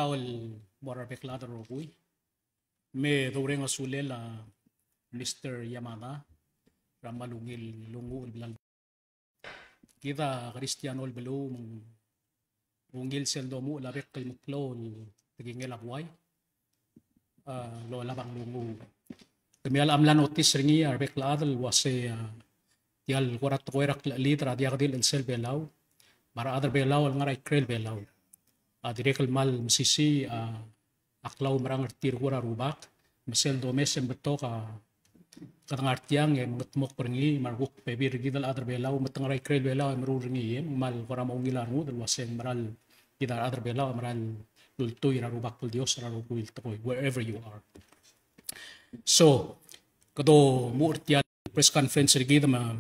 tawal mora beklada rogui. Me doreng asulela Mr. Yamada ramalungil lungu bilal. Kita Cristiano belo mungil seldomu labek kay muklo tigingel akway. Lo labang lungu. Kamial amla notis ringi arbek ladal wase tial korat koirak litra diagdil el sel belau. Mara adar belau al ngaray krel belau. Direkal mal msisi aklaw marang artir gura rubak mesel domes yang beto ka katangartiang yang ngetmok peringi marguk pebir gidal adar belau matangaray krel belau maru ringi mal kora maungilar mo dal waseng maral gidal adar belau maral lultoy rarubak pul Dios rarubuil tokoy wherever you are. So kado muurtial press conference rigid ma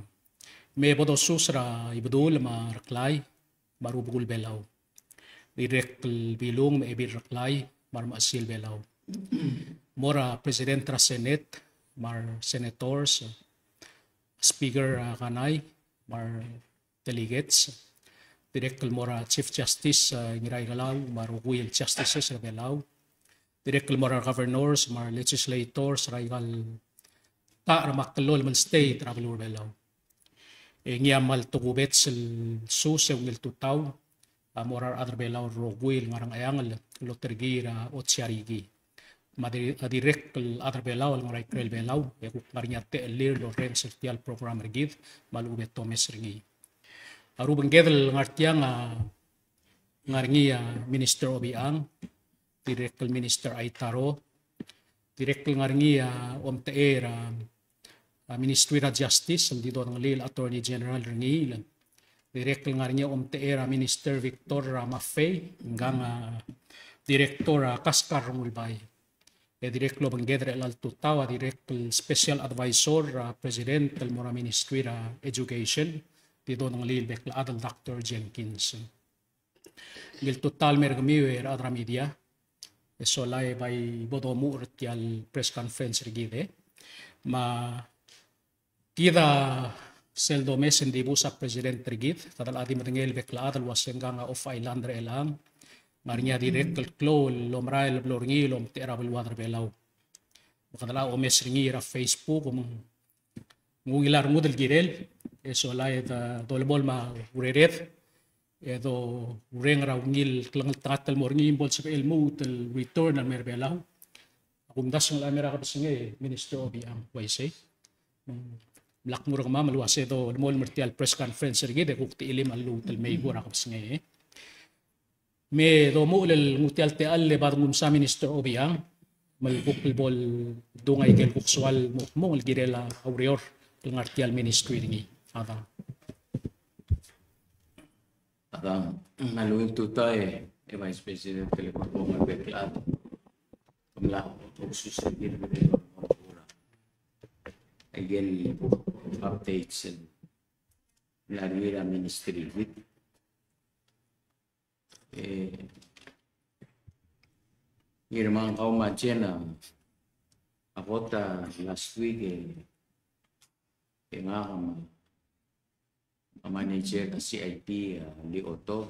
me bodo susra ibudul ma raklay marubugul belau. Direct bilong may ibiraklay mar maasil belaw. Mora President ra Senate, mar senators, Speaker kanay, mar delegates. Direct mora Chief Justice ngiray galaw, mar Will Justices ra belaw. Direct mora governors, mar legislators, raigal ta ra makalol man state ra belaw. Ngiamal tugubet sil susew ngil tutaw, morar adar belaw rogwil ngarang ayangal lotergira o tiarigi direct adar belaw al ngaray krel belaw kuk ngarinya te lir lo ren sertial program rigid malubet tomes ringi arubang gedel ngartiang ngaringi Minister Obiang direct Minister Aitaro direct ngaringi omteer Ministry of Justice dito ng lil Attorney General ringi direct ngarinya omteera Minister Victor Maffei hanggang Director Kaskar Mulbay. Direct lo bangedre al tutawa direct Special Advisor President del Mora Ministry Education dito ng lil bekla adal Dr. Jenkins. Gil total mergamiwe adra media. So lay by bodomu urtial press conference rigide. Ma kita seldo mesen di busa President Rigid, kadal adi matengel bekla adal wasenggang off islander elang, marinya direct klo lomrail blorngi lom tera belwadar belaw. Kadala omes ringi ra Facebook ngungilar mudel girel, eso lay dolbol ma ureret, edo ureng ra ungil klang tatal morngi imbol sa ilmu tel return al merbelaw. Akumdas ng lamera kapasenge Minister Obiang Waisay. Black murang maluwas ito mol mertial press conference rigid kukti ilim alu tel may gura kapas ngay me do mo ulal ngutial te alle badung sa Minister Obiang malbuk bol dungay kel kukswal mo girela aurior tel ngartial ministry ringi adang maluwing tutay Vice President Telecorpo magbeklat pamla susunod again updates and Larira Ministry with Irmang Kaumachena Akota last week manager ng CIP Lioto,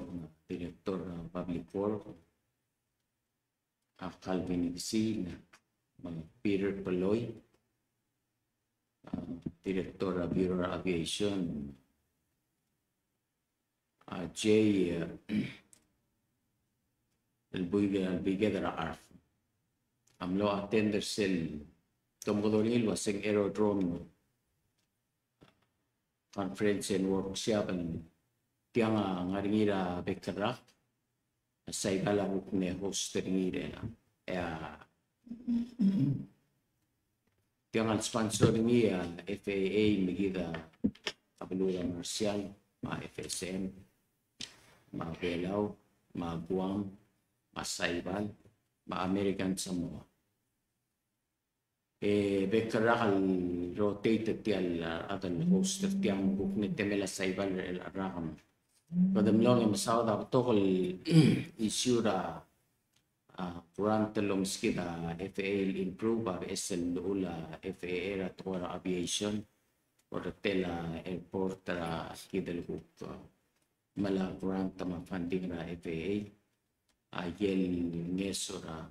Director ng Public Works Calvin Ixil, Peter Paloy, Director of Bureau of Aviation, Jay Albigedra Arf, Amlo Attender Cell, Tomgodolil was ang aerodrome conference and workshop and tiang ngaringira Bekara, say galabuk ne host ringira. Tiang sponsor ni FAA Megida Kabulura Marcial, FSM, Belaw, Guam, Saibal, American Samoa. Bekara rotated tial adan host tiang buk ni temela Saibal el Araham. Kadamlong masawda tokol issue Quran telong skida FAA improve SL ula FAA at Tora Aviation or tela airport skida lukut mala Quran tama funding ra FAA Ayel ngesora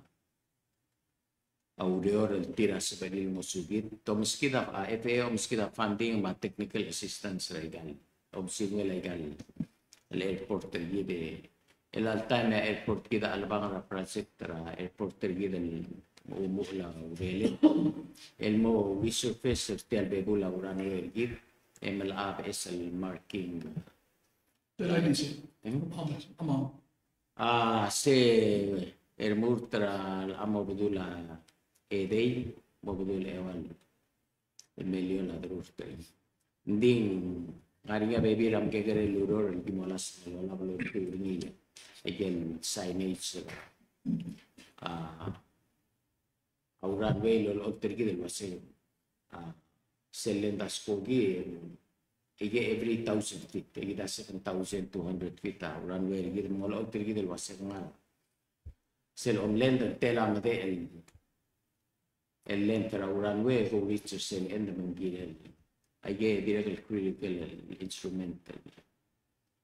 aureor el tira sa pedil mo sugit. To miskida FAO miskida funding ma technical assistance legal. Obsigo legal. El airport tergide. El altime airport kida alabang ra project ra airport tergide el umula uvele. El mo resurface tial bebula urano ergid. MLAB es el marking. Pero I see. Amount. Se ermurtra amo bedula edei mo bedula ewan milyon na drufte. Ding ngariga baby ram kegere luror di molas lola balur turingi again signage auran way lol ottergi del wase sellendas kogi every 1,000 feet, kita 7,200 feet runway gitu mulai ottergi del wase nga sel omlend tela made el lenter runway go reach sel end mangil ay direct critical instrumental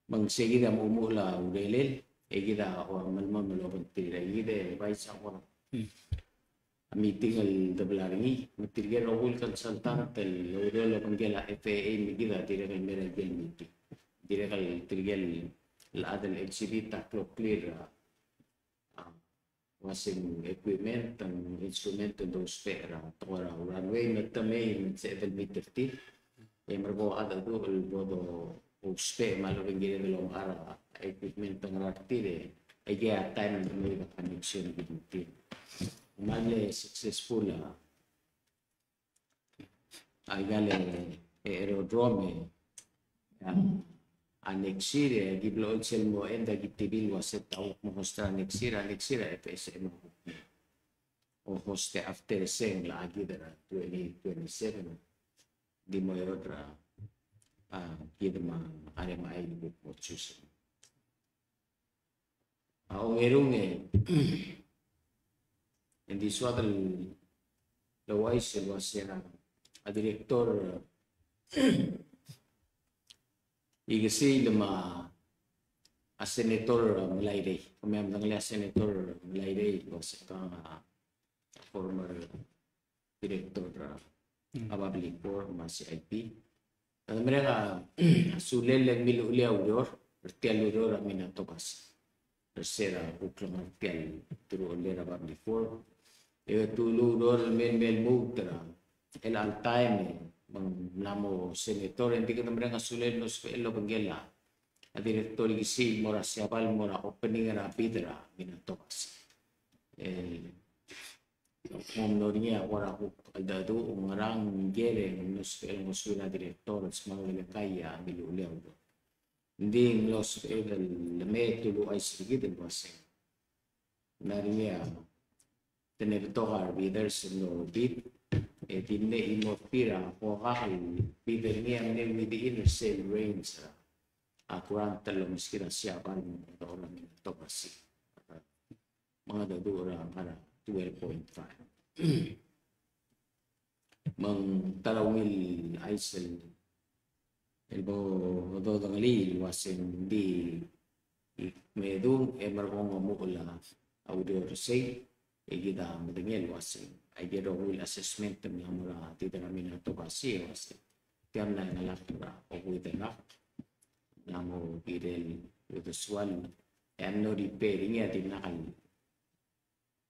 mang seguida mo mula urelel egida o malmo malobon tira egida vai sa ko meeting el dablaringi matirger ogul consultant el urelo pangela FAA migida direct el mera gel meeting direct el tirgel el adel exhibit clear wasing equipment and instrument and those spare tora runway metame 7 meter tip mergo ada tu el bodo uspe malo ringgit belum ara equipment ng ratire aya time ng connection gitu male successful agale aerodrome anexire giblo sel mo enda gitibil waset au mo hostra anexira FSM o hoste after sen la agidera 2027 di mo yotra kidma arema ay po choose o merong hindi suadal laway sel wasera a director igasi lama a senator Malayrey kami ang nangla senator Malayrey was former director public for CIP. Mereka sulel yang milu ulia udor, bertial udor amina topas. Bersera uklang bertial turu ulia public for. Tulu udor men mutra. El altaime menglamo senator yang tiga mereka sulel nos elo penggela. A director gisi mora siapal mora opening na pidra mina topas. Momnoria ora dadu ngarang gere nos el mosuna director smagale kaya biluleo ndi los el método ay sigid el base naria tener togar biders no bit e dinne imopira pohal bidernia ne with the inner cell range akuranta lo miskira siapan orang to basi mga dadu orang ara 12.5 mang tarawil aisel el bo do dangali wasen di medung emergong mula audio resay egida medengel wasen agero will assessment ng mura tita namin to basi wasen tiam na ngalakra o witena namo birel with the swal and no repairing ya tinakal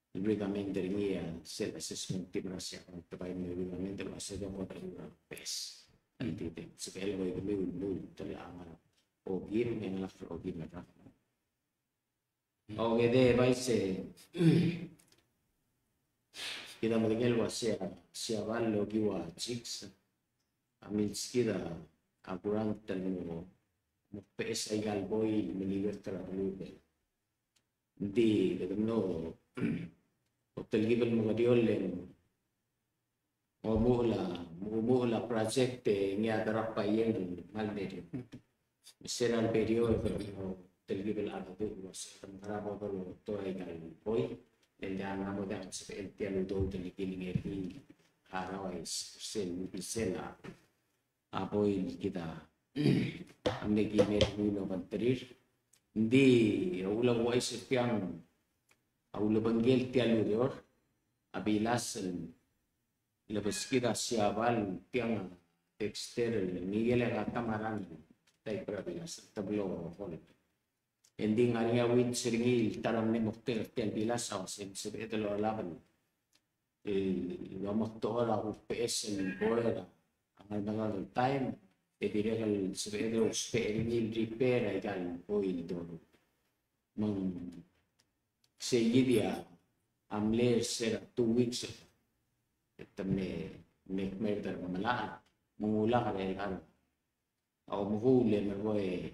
reglamento ringia self assessment timrasya ang tapay ng reglamento wasa daw ko tayo pes antite sa kaya ko yung tali ang o gim ng lafro o gim na o gede vai se kita magigel wasa siya vallo giwa chicks amil skida akurang talo mo pes ay galboy milibertra lubel di no Hotel Gibbon mga diolen mumula project niya darap pa yan malde miseral periodo Hotel Gibbon ano do was marabo do to ay gal boy and then amo da sa entiano do Hotel Gibbon eri araw is sela apoy kita ang nagimit no manterir hindi ulang wais yang au lebanggel tialurior abilas labas kita siabal tiang texter Miguel Agamaran tay prabilas tablo hol ending area win seringi taram ne mokter tel bilas aw sen sebete lo laban lo motor au PS el boera ang mga time dire kal sebete o seringi repair ay kan oil do mang segi dia amler ser 2 weeks tamne merder mamala mengula ka kan au muhule mergoy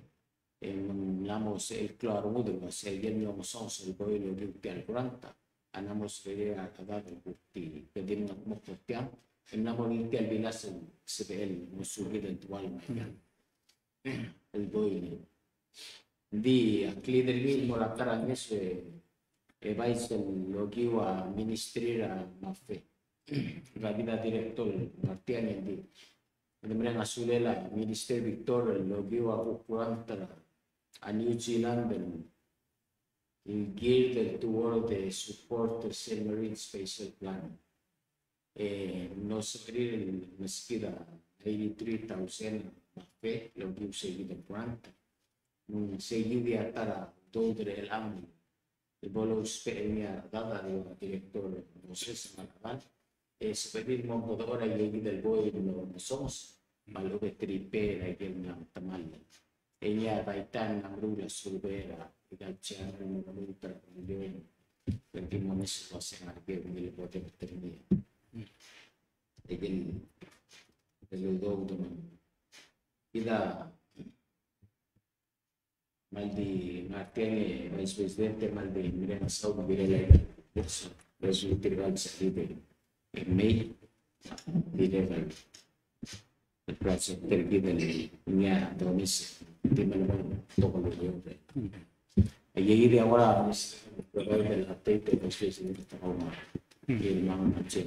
lamos el claro mudo se yen yo sons el boy lo di al 40 anamos vedere a cada tutti che din mo pottiam namo ni al bilas CPL musugi eventual el boy di a cleaner ni mo la cara e vai se lo giwa ministrira mafe la vida director Martiani di kemudian asulela Minister Victor lo giwa ukuran a New Zealand and geared toward the support the Marine Spatial Plan. Nos abrir meskida 83,000 mafe lo giwa seguido grant nung seguidi atara dodre el amu el bolo speenia dada del director Moses Malagal seperti montadora y del boy no somos malo que tripera y que una tamal ella baitan ang rula sulbera igachan ng multa milyon perché non è solo se anche nel poter termine e del dodo ida maldi Martiani vice presidente maldi Mirena Saudi direi adesso risulti salite in May di level il prezzo per chiedere mia domis di melon dopo lo giorno e ieri ora la tete per presidente Roma il mamma c'è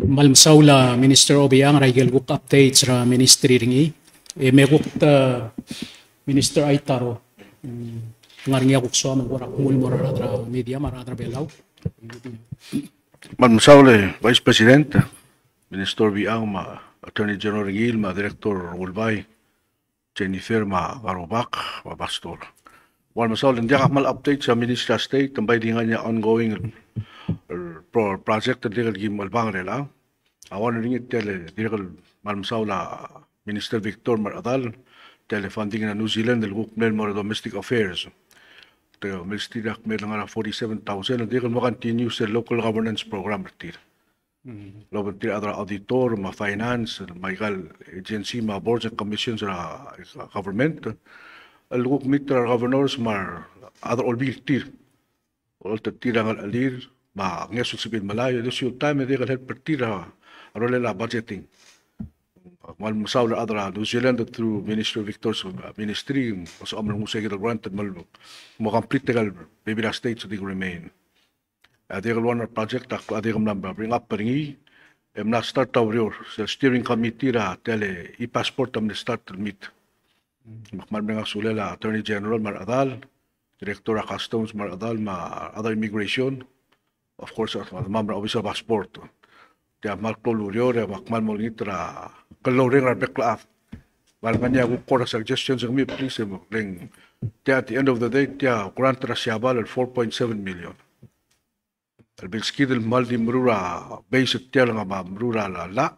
Malmsaula Minister Obiang Raigel Guk updates ra ministry ringi may guk Minister Aitaro ngarnya guk so man ora kumul moradra media maradra belaw Malmsaule Vice President Minister Biang Attorney General Gil Director Ulbay Jennifer Garobak Pastor Malmsaule ndiak mal update sa Minister State tambay dengan niya ongoing project legal gim albang rela awan ringit tele legal Malmsaula Minister Victor Maradal tele funding na New Zealand del Gukmel More Domestic Affairs the Ministry of Melangar 47,000 and they can continue sa local governance program retir lo betir adra auditor ma finance ma legal agency ma boards and commissions ra government al Gukmitra governors ma adra all bitir all tirang alir ma ngesul sibin malayo this your time they can help partira arolela budgeting mal masaula adra New Zealand through Ministry of Victor's ministry so among musay granted mal mo complete gal baby states they remain they gal one project ak they gal number bring up ringi na start over the steering committee ra tele passport am start meet makmal nga sulela Attorney General Maradal Director of Customs Maradal ma other immigration of course mamra officer passport dia Marco Lurio makmal mo ngitra kaloreng arbekla wal nganya ko kora suggestions ng mi please mo ling dia at the end of the day dia grant ra siabal 4.7 million al bilski del mal di mrura base dia nga ba mrura la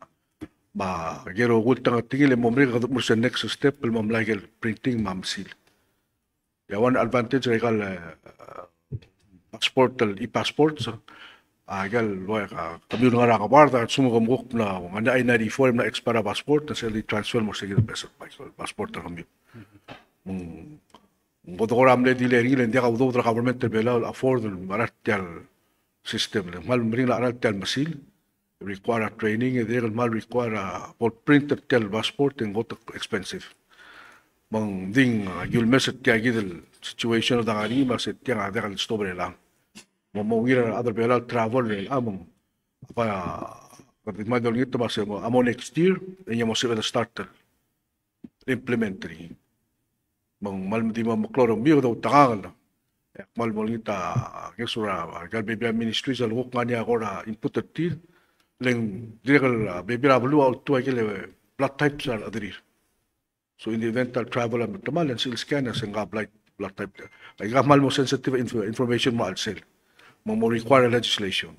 ba gero gutang tigil mo mri ka mo sa next step mo mlagel printing mamsil ya one advantage regal passport i-passport agal kami nga ra ka barda at sumugumuk na nga ay 94 na expira passport na sila transfer mo sa peso passport na kami ngodoram le dile rile ndia ka udo tra government bela afford maratial system le mal mrila aratial masil require training e there mal require for printed tel passport and got expensive mang ding you'll miss it gidel situation da ngari mas it yang ada kal stobre lang mawira other bela travel among pa kapit madol ngito ba mo amo next year inya mo sila starter implementary mang mal di mo kloro mi do tagal Mal molita kesura gal bebia ministry sa lukok ngani agora input tir leng direkal bebia blu out to agile blood type sa adrir. So in the event that travel am tamal and seal scanner sa blood type. Ay mal mo sensitive information mo alsel. Mo require legislation.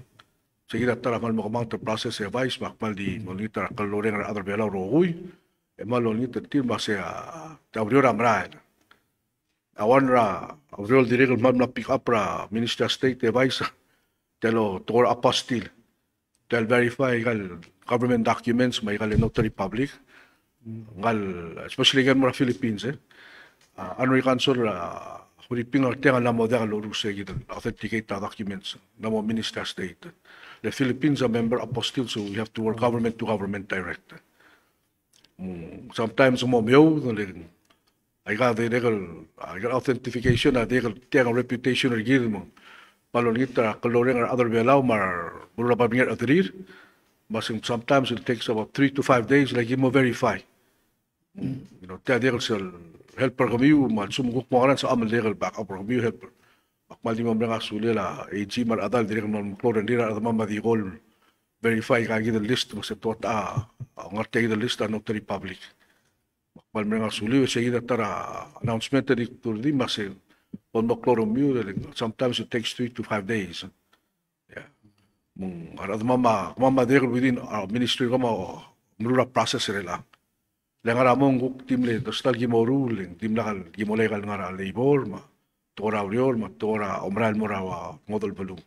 Sige tara mal mo kamang process advice makmal di molita kaloreng other bela roguy. E mal molita tir ba sa tabriora mrael. Awan ra real direkal mal na pick up ra Minister State advice telo tor apostil tel verify gal government documents may gal notary public gal especially gan mo Philippines ano i-cancel huriping artenga na mo gal uruse gid authenticate documents na mo Minister State. The Philippines are member apostil, so we have to work government to government direct. Sometimes mo meo I got authentication, I got reputation or give mo. Palonita, coloring or other belau, mar burababingat adrir. But sometimes it takes about 3 to 5 days, like you mo verify. You know, there sel helper kami, mal sumugok mo karan sa amal legal backup kami helper. Akmal di mo mga sulela, AG mar adal direk mo kloran dira at mamadigol verify kagi the list mo sa tota, ngartay the list ano notary public. Mga suli sa tara announcement di turdi mas on maklorom sometimes it takes 3 to 5 days. Yeah. Arad mama there within our ministry kamo mura process rela. Lengar among timle tostal gimo ruling timlakal gimo legal ngara labor ma tora uriol ma tora omral morawa model balung.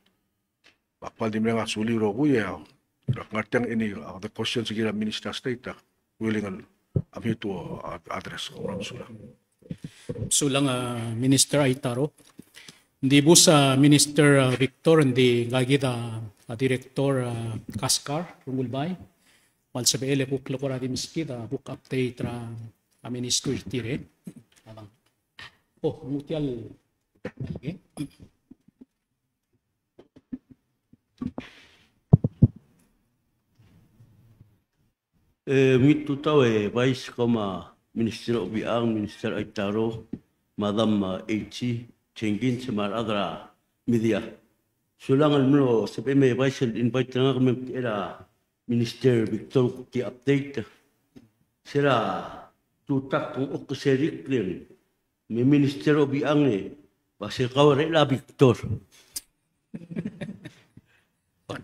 Bakpal dimle nga suli ro kuya. Ngartang ini the question sige Minister State willing I'm here to address orang sulang. Sulang Minister Aitaro. Hindi po sa Minister Victor, hindi gagita Director Kaskar, Rungulbay. Mal sa BL po klokora di miskita, book update ra Minister Tire. Oh, mutial. Okay. Mitu tau Vice Koma Minister Obiang, Minister Aitaro, Madam H. Cengkin semar adra media. Sulangan mlo sepe Vice invite nga kami era Minister Victor ki update. Sira tutak kung okuserik din. May Minister Obiang basi kawre la Victor.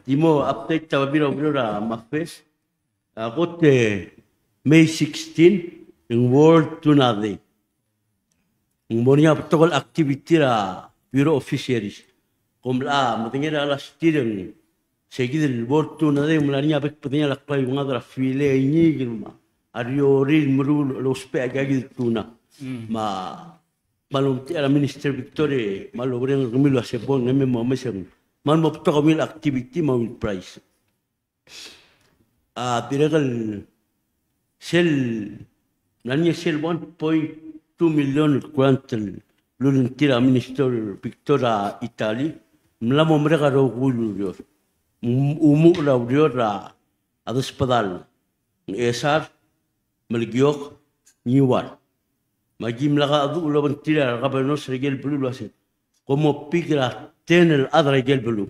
Timo update tawa biro ra mafes. Ako May 16 yung World Tuna Day. Yung mo niya protocol activity ra Bureau of Fisheries. Kung matingin na alas tirang segidil World Tuna Day, mula niya patingin lakpay yung nga file ini gilma. Ariorin muru los pe agagil tuna. Malumti ala Minister Victoria malogreng rumilo sa bon ngem mo mesem. Man mo protocol activity mo price. Piragal sel nanya sel 1.2 million kuantal lulun tira Minister Victoria Italy mlamo mereka rogulur umu raudior ra hospital esar melgiok niwar magim laga adu lawan tira kabanos regel bulu aset como pigra tenel adra regel bulu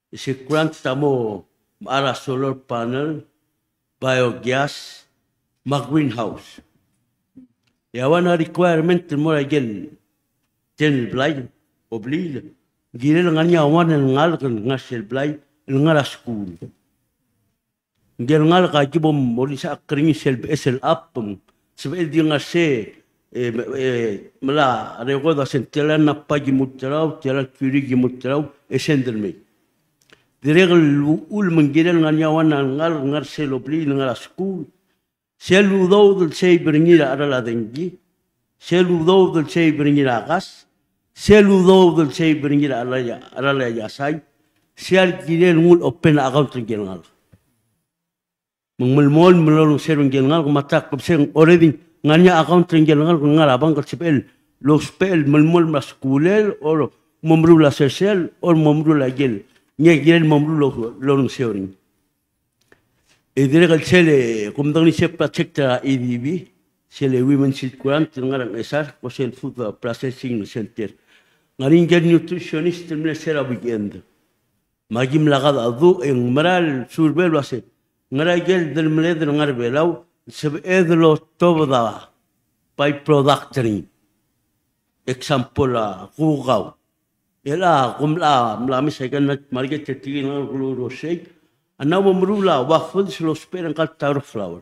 se kuant tamo ara solar panel, biogas, mag-greenhouse. Yawan na requirement mo agel ten blay oblil. Gire lang niya awan ngal nga sel blay nga school. Ngel ngal ka kibom mo sa akring sel up sebel di nga se mala regoda sentelan na pagimutraw tira kirigimutraw esenderme. Direkal ul menggiral nganyawan ngal selobli ngal school. Selu dodol say beringira arala dengi. Selu dodol say beringira gas. Selu dodol say beringira arala yasay. Sial girel ngul open account ngel ngal. Mengmol melolong serung ngel ngal matak seng already nganya account ngel ngal ngal abang kapsel lo spell melmol mas schoolel or momrula sel or momrula gel. Nya giren mamlu lorong seoring. Direkal sele kumdang ni sepra sekta EDB sele women sit kurang tengarang esar ko sel food processing center. ngaringgan nutritionist na sera weekend. Magim lagad adu ang maral surbel wase. Ngaragel del mled ngarbelaw sebedlo tobda by product ni. Example kugaw. Ela kumla mlami sekan market tetigin ngulu rosek. Anaw mrula wafud slo speran kal tar flower.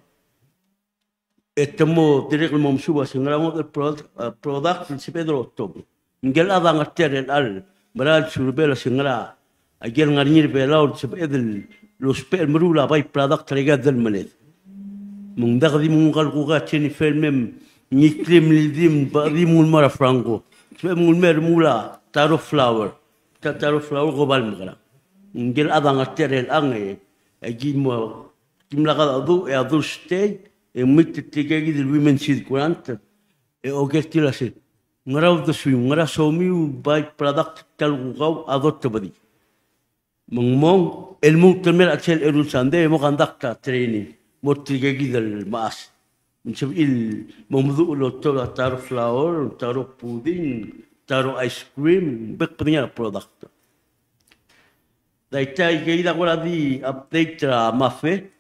Etemo direct mom suba singramo del product sebedlo tob. Ngel ada ngater al maral surbel singra agel ngarnir belaw sebedel lo spear mrula by product regad del mled. Mung dagdi mung kal kuga cheni filmem niklim lidim badi mul mara franco. Sebab mul mer mula taro flower gobal mukara. Ngel ada ngater ang agimo kimlaga adu e adu stage e mit tigagi del women seed kurant e ogestila se ngaraw do swim ngara somi by product kal kugaw adot badi. Mong el muktamel achel erul sande mo kandakta training mortigagi del mas. Macam membuat loto taruh flower, taruh puding, taruh ice cream, banyak produk. Dari cai kita kalau di update mafe,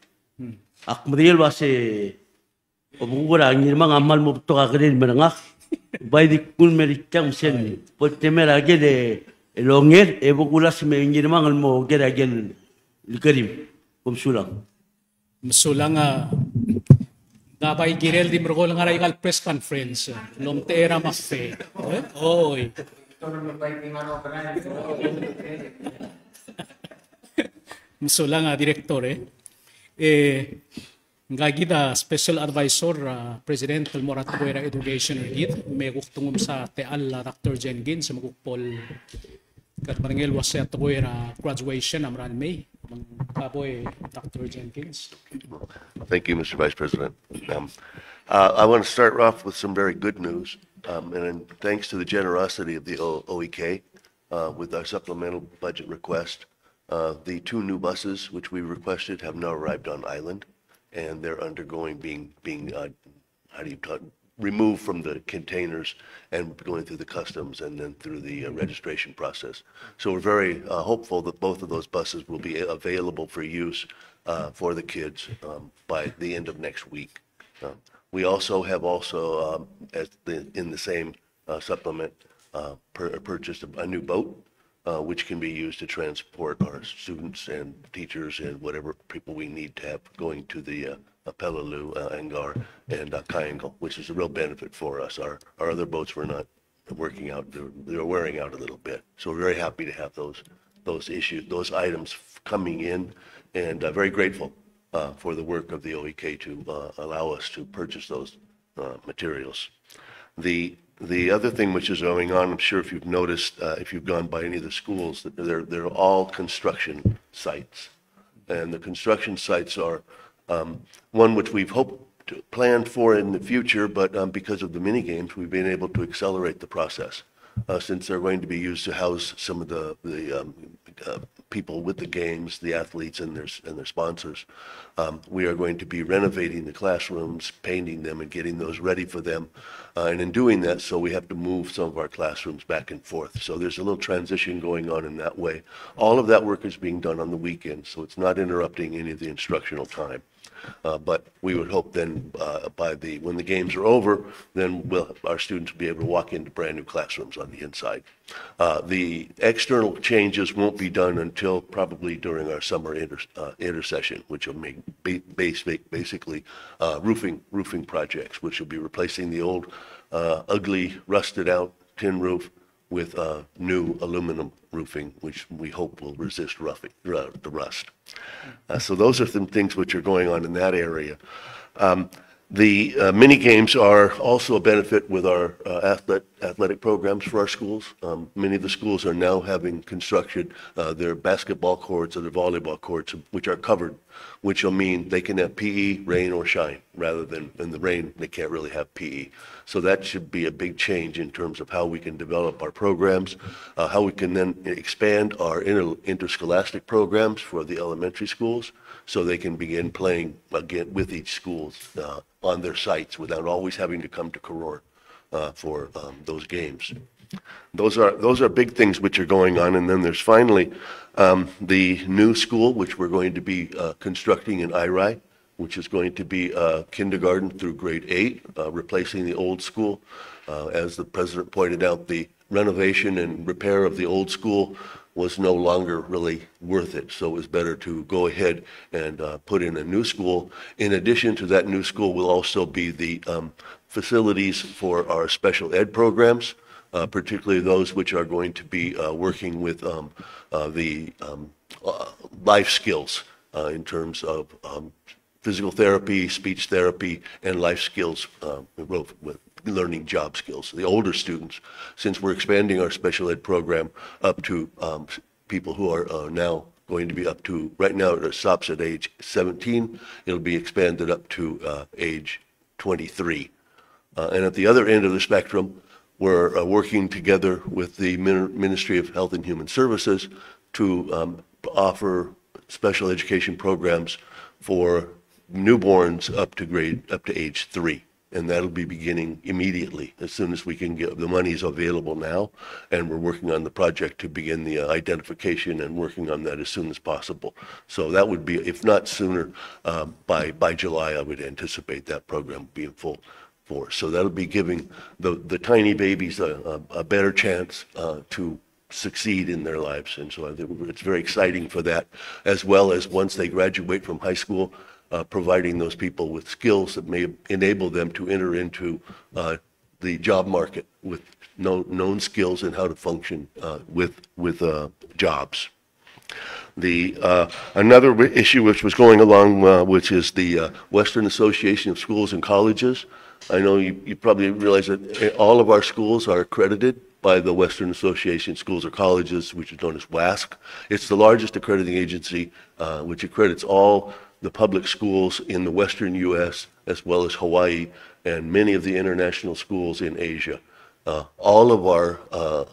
aku melihat bahasa orang ini memang amal mubto kagrin menengah, baik di kul mericam sen, potemer lagi de longer, evokulas menginjil memang mau geragel likarim, kumsulang. Masulang Gabay girel di mergol nga raikal press conference. Lom tera mafe. Oy. Masulang director nga gida special advisor President Morat Guerra Education gid may guktungum sa teal Dr. Jenkins sa magukpol kat marangel wasa at Guerra graduation amran May. Dr. Jenkins. Thank you, Mr. Vice President. I want to start off with some very good news, and thanks to the generosity of the OEK with our supplemental budget request, the 2 new buses which we requested have now arrived on island, and they're undergoing being removed from the containers and going through the customs and then through the registration process. So we're very hopeful that both of those buses will be available for use for the kids by the end of next week. We also have in the same supplement purchased a new boat which can be used to transport our students and teachers and whatever people we need to have going to the Peleliu, Angar, and Kayangal, which is a real benefit for us. Our other boats were not working out; they were wearing out a little bit. So we're very happy to have those items coming in, and very grateful for the work of the OEK to allow us to purchase those materials. The other thing which is going on, I'm sure if you've noticed, if you've gone by any of the schools, that they're all construction sites, and the construction sites are one which we've planned for in the future, but because of the mini games, we've been able to accelerate the process. Since they're going to be used to house some of the people with the games, the athletes and their sponsors, we are going to be renovating the classrooms, painting them, and getting those ready for them. And in doing that, so we have to move some of our classrooms back and forth. So there's a little transition going on in that way. All of that work is being done on the weekends, so it's not interrupting any of the instructional time. But we would hope then when the games are over, then our students will be able to walk into brand new classrooms on the inside. The external changes won't be done until probably during our summer intersession, which will make basically roofing projects, which will be replacing the old ugly rusted out tin roof with new aluminum roofing, which we hope will resist the rust. So those are some things which are going on in that area. The mini games are also a benefit with our athletic programs for our schools. Many of the schools are now having constructed their basketball courts or their volleyball courts, which are covered, which will mean they can have PE, rain or shine, rather than in the rain, they can't really have PE. So that should be a big change in terms of how we can develop our programs, how we can then expand our interscholastic programs for the elementary schools, so they can begin playing again with each school on their sites without always having to come to Karor for those games. Those are big things which are going on. And then there's finally the new school, which we're going to be constructing in Irai, which is going to be kindergarten through grade 8, replacing the old school. As the president pointed out, the renovation and repair of the old school was no longer really worth it. So it was better to go ahead and put in a new school. In addition to that new school will also be the facilities for our special ed programs, particularly those which are going to be working with the life skills in terms of physical therapy, speech therapy, and life skills with learning job skills. The older students, since we're expanding our special ed program up to people who are now going to be up to, right now it stops at age 17, it'll be expanded up to age 23. And at the other end of the spectrum, we're working together with the Ministry of Health and Human Services to offer special education programs for newborns up to age 3. And that'll be beginning immediately as soon as we can get the money's available now. And we're working on the project to begin the identification and working on that as soon as possible. So that would be, if not sooner, by July, I would anticipate that program being full force. So that'll be giving the tiny babies a better chance to succeed in their lives. And so I think it's very exciting for that, as well as once they graduate from high school, providing those people with skills that may enable them to enter into the job market with known skills and how to function with jobs. Another issue which was going along, which is the Western Association of Schools and Colleges. I know you probably realize that all of our schools are accredited by the Western Association of Schools or Colleges, which is known as WASC. It's the largest accrediting agency which accredits all the public schools in the Western U.S. as well as Hawaii and many of the international schools in Asia. All of our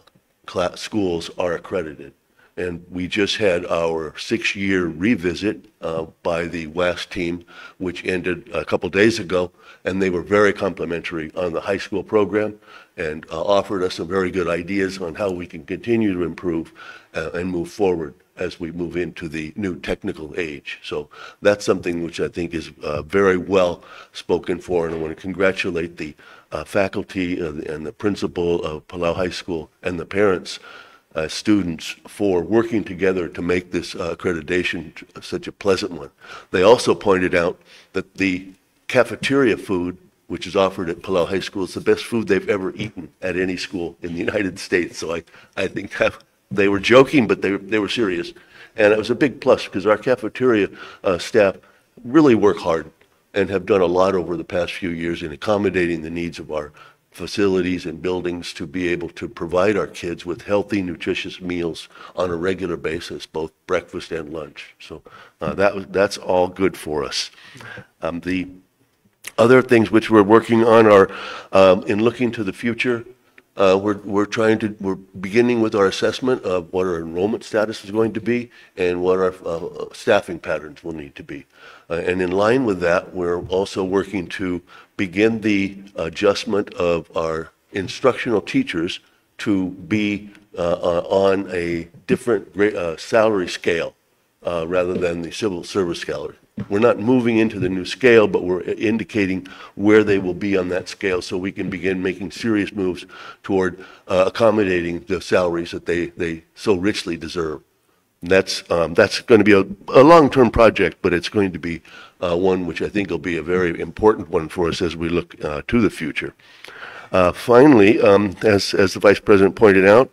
schools are accredited. And we just had our 6-year revisit by the WASC team, which ended a couple days ago, and they were very complimentary on the high school program and offered us some very good ideas on how we can continue to improve and move forward as we move into the new technical age. So that's something which I think is very well spoken for, and I want to congratulate the faculty and the principal of Palau High School and the parents, students, for working together to make this accreditation such a pleasant one. They also pointed out that the cafeteria food, which is offered at Palau High School, is the best food they've ever eaten at any school in the United States. So I think that they were joking, but they were serious. And it was a big plus because our cafeteria staff really work hard and have done a lot over the past few years in accommodating the needs of our facilities and buildings to be able to provide our kids with healthy, nutritious meals on a regular basis, both breakfast and lunch. So that's all good for us. The other things which we're working on are in looking to the future. We're beginning with our assessment of what our enrollment status is going to be and what our staffing patterns will need to be. And in line with that, we're also working to begin the adjustment of our instructional teachers to be on a different salary scale rather than the civil service scale. We're not moving into the new scale, but we're indicating where they will be on that scale so we can begin making serious moves toward accommodating the salaries that they so richly deserve. And that's going to be a long-term project, but it's going to be one which I think will be a very important one for us as we look to the future. Finally, as the Vice President pointed out,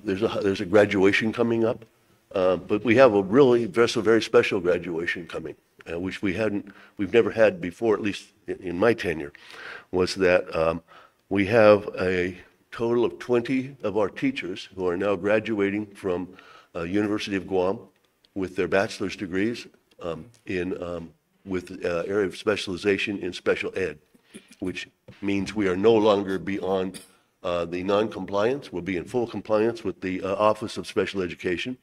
there's a graduation coming up. But we have a really very special graduation coming, which we've never had before, at least in my tenure, was that we have a total of 20 of our teachers who are now graduating from University of Guam with their bachelor's degrees with area of specialization in special ed, which means we are no longer beyond the non-compliance will be in full compliance with the Office of Special Education,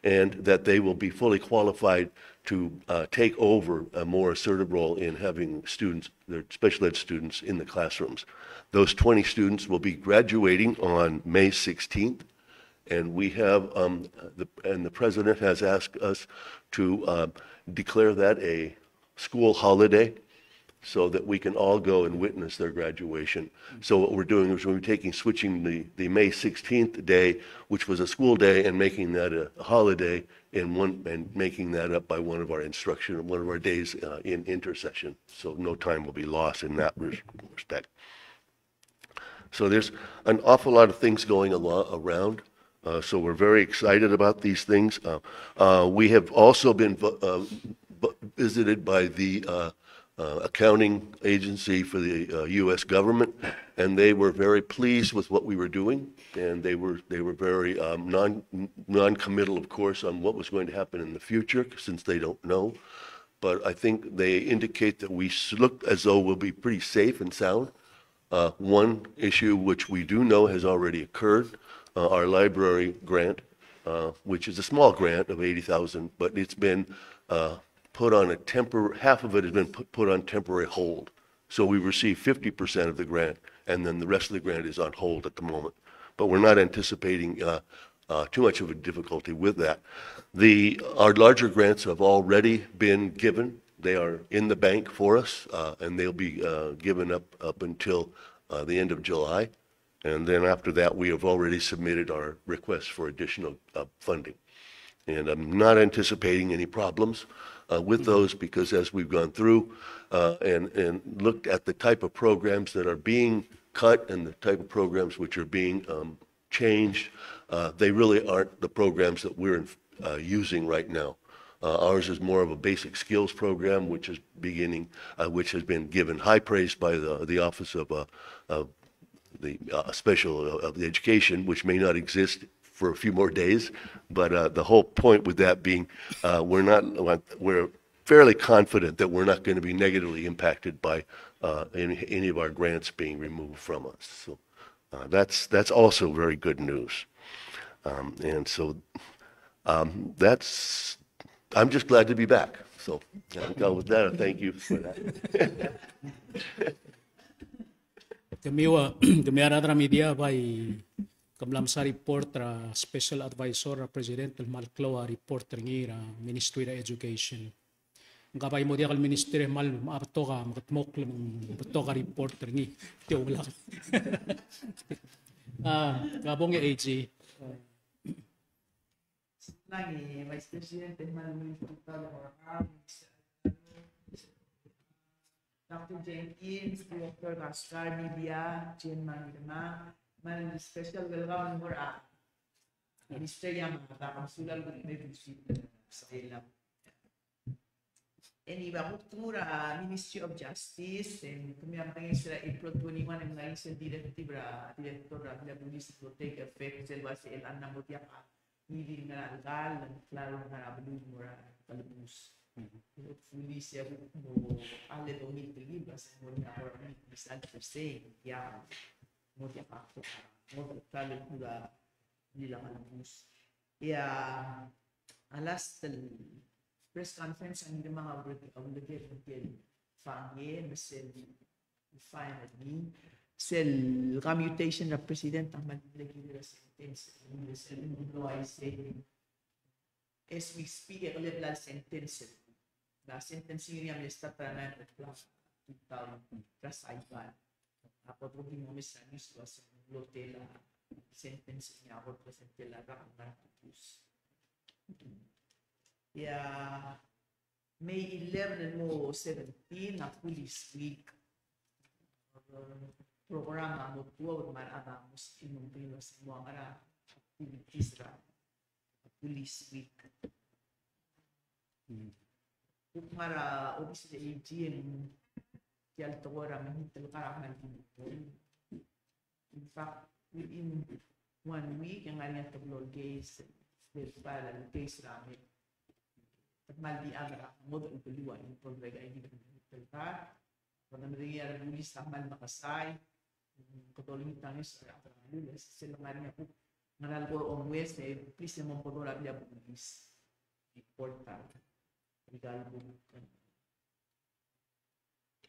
and that they will be fully qualified to take over a more assertive role in having students, their special ed students, in the classrooms. Those 20 students will be graduating on May 16th, and we have, the president has asked us to declare that a school holiday so that we can all go and witness their graduation. So what we're doing is switching the May 16th day, which was a school day, and making that a holiday and making that up by one of our days in intersession. So no time will be lost in that respect. So there's an awful lot of things going around. So we're very excited about these things. We have also been visited by the accounting agency for the U.S. government, and they were very pleased with what we were doing, and they were very non-committal, of course, on what was going to happen in the future, since they don't know. But I think they indicate that we look as though we'll be pretty safe and sound. One issue which we do know has already occurred, our library grant, which is a small grant of $80,000, but it's been put on half of it has been put on temporary hold. So we received 50% of the grant, and then the rest of the grant is on hold at the moment. But we're not anticipating too much of a difficulty with that. Our larger grants have already been given. They are in the bank for us, and they'll be given up until the end of July. And then after that, we have already submitted our request for additional funding. And I'm not anticipating any problems with those, because as we've gone through and looked at the type of programs that are being cut and the type of programs which are being changed, they really aren't the programs that we're using right now. Ours is more of a basic skills program, which is which has been given high praise by the Office of the Special of the Education, which may not exist for a few more days, but the whole point with that being, we're fairly confident that we're not going to be negatively impacted by any of our grants being removed from us. So that's also very good news, and so I'm just glad to be back. So with that, I thank you for that. Kami aratra media by kamlam sa report ra special advisor ra president malklo report ngi ra Ministry of Education. Ngapay mo dia kal ministry mal maapto ka makatmok maapto ka report ngi tiyo wala. Gabong ya AG. Lagi Vice President mal ministro Dr. Jenkins, Director Gaspar Media, Jen Manirma, man special welcome for Minister Yamada, Consular Membership sa ilang. Anyway, kultura Ministry of Justice, and kumiyang sila April 21 ang naging sa Director la Police to take effect sa si Elan na mutiyak hindi nga algal, klaro nga nabulog mura kalubus. Hopefully siya mo ale do ni libra sa mo na or ni bisal per se ya mo dia pakto mo talo pula nila kalubus ya alas tel press conference ang mga obligate ng fangye mesel finally sel commutation na president ang maglagi nila sentence mesel no I say as we speak a level sentence la sentencia niya está para na trasaiban apo drugi mo misa ni situação lotela sentence niya ako presentela ra ang natapos ya May 11 mo 17 na police week programa mo tuwa marabamos inumpino sa mga activities ra police week Para obis sa AGM yal tawara mahintal karahan dito. In fact, within 1 week, ang nga tablol case, para ang case namin. At mali ang model ng puluan, yung progrega ay hindi na mahintal ka. Pag nangyayari bulis, tamal makasay, Katoling tangis sila nga niya po nganal ko on West please naman po doon niya po please important legal po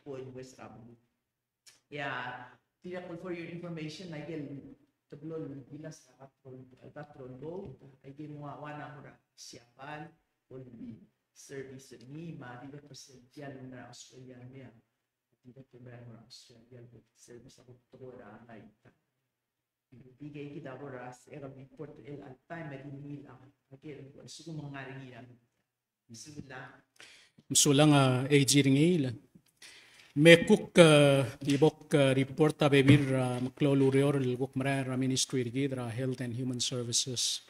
po in West Avenue. Yeah, tidak for your information again tablol bilas patrol go again mo wana mo siapan on service ni ma di presential na Australia niya. Tidak kebenaran Australia service ako tora na ita. Bigay kita oras era report al time at nila again sugo mga ringilan. Msulang AG ringil. Mekuk ibok report bebir maklolurior ilgok mara Ministry rigidra Health and Human Services.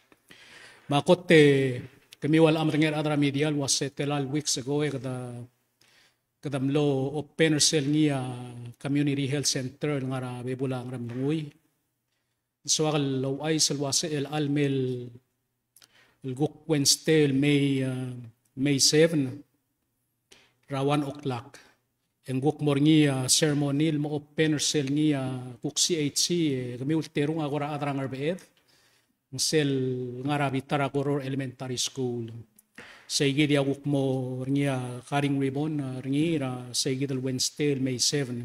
Makote kami wal amringer adra medial was telal weeks ago kadamlo open sel niya Community Health Center ngara bebulang ramnungoy. So al law ay salwase el almel ilgok Wednesday May 7 ra 1 o'clock. Ang guk morngi ceremonial mo open sel niya kuk CHC kami ulterong agora adrang arbeed sel ngara bitara Koror Elementary School. Saigi dia guk mo niya karing ribbon ringi ra saigi del Wednesday May 7.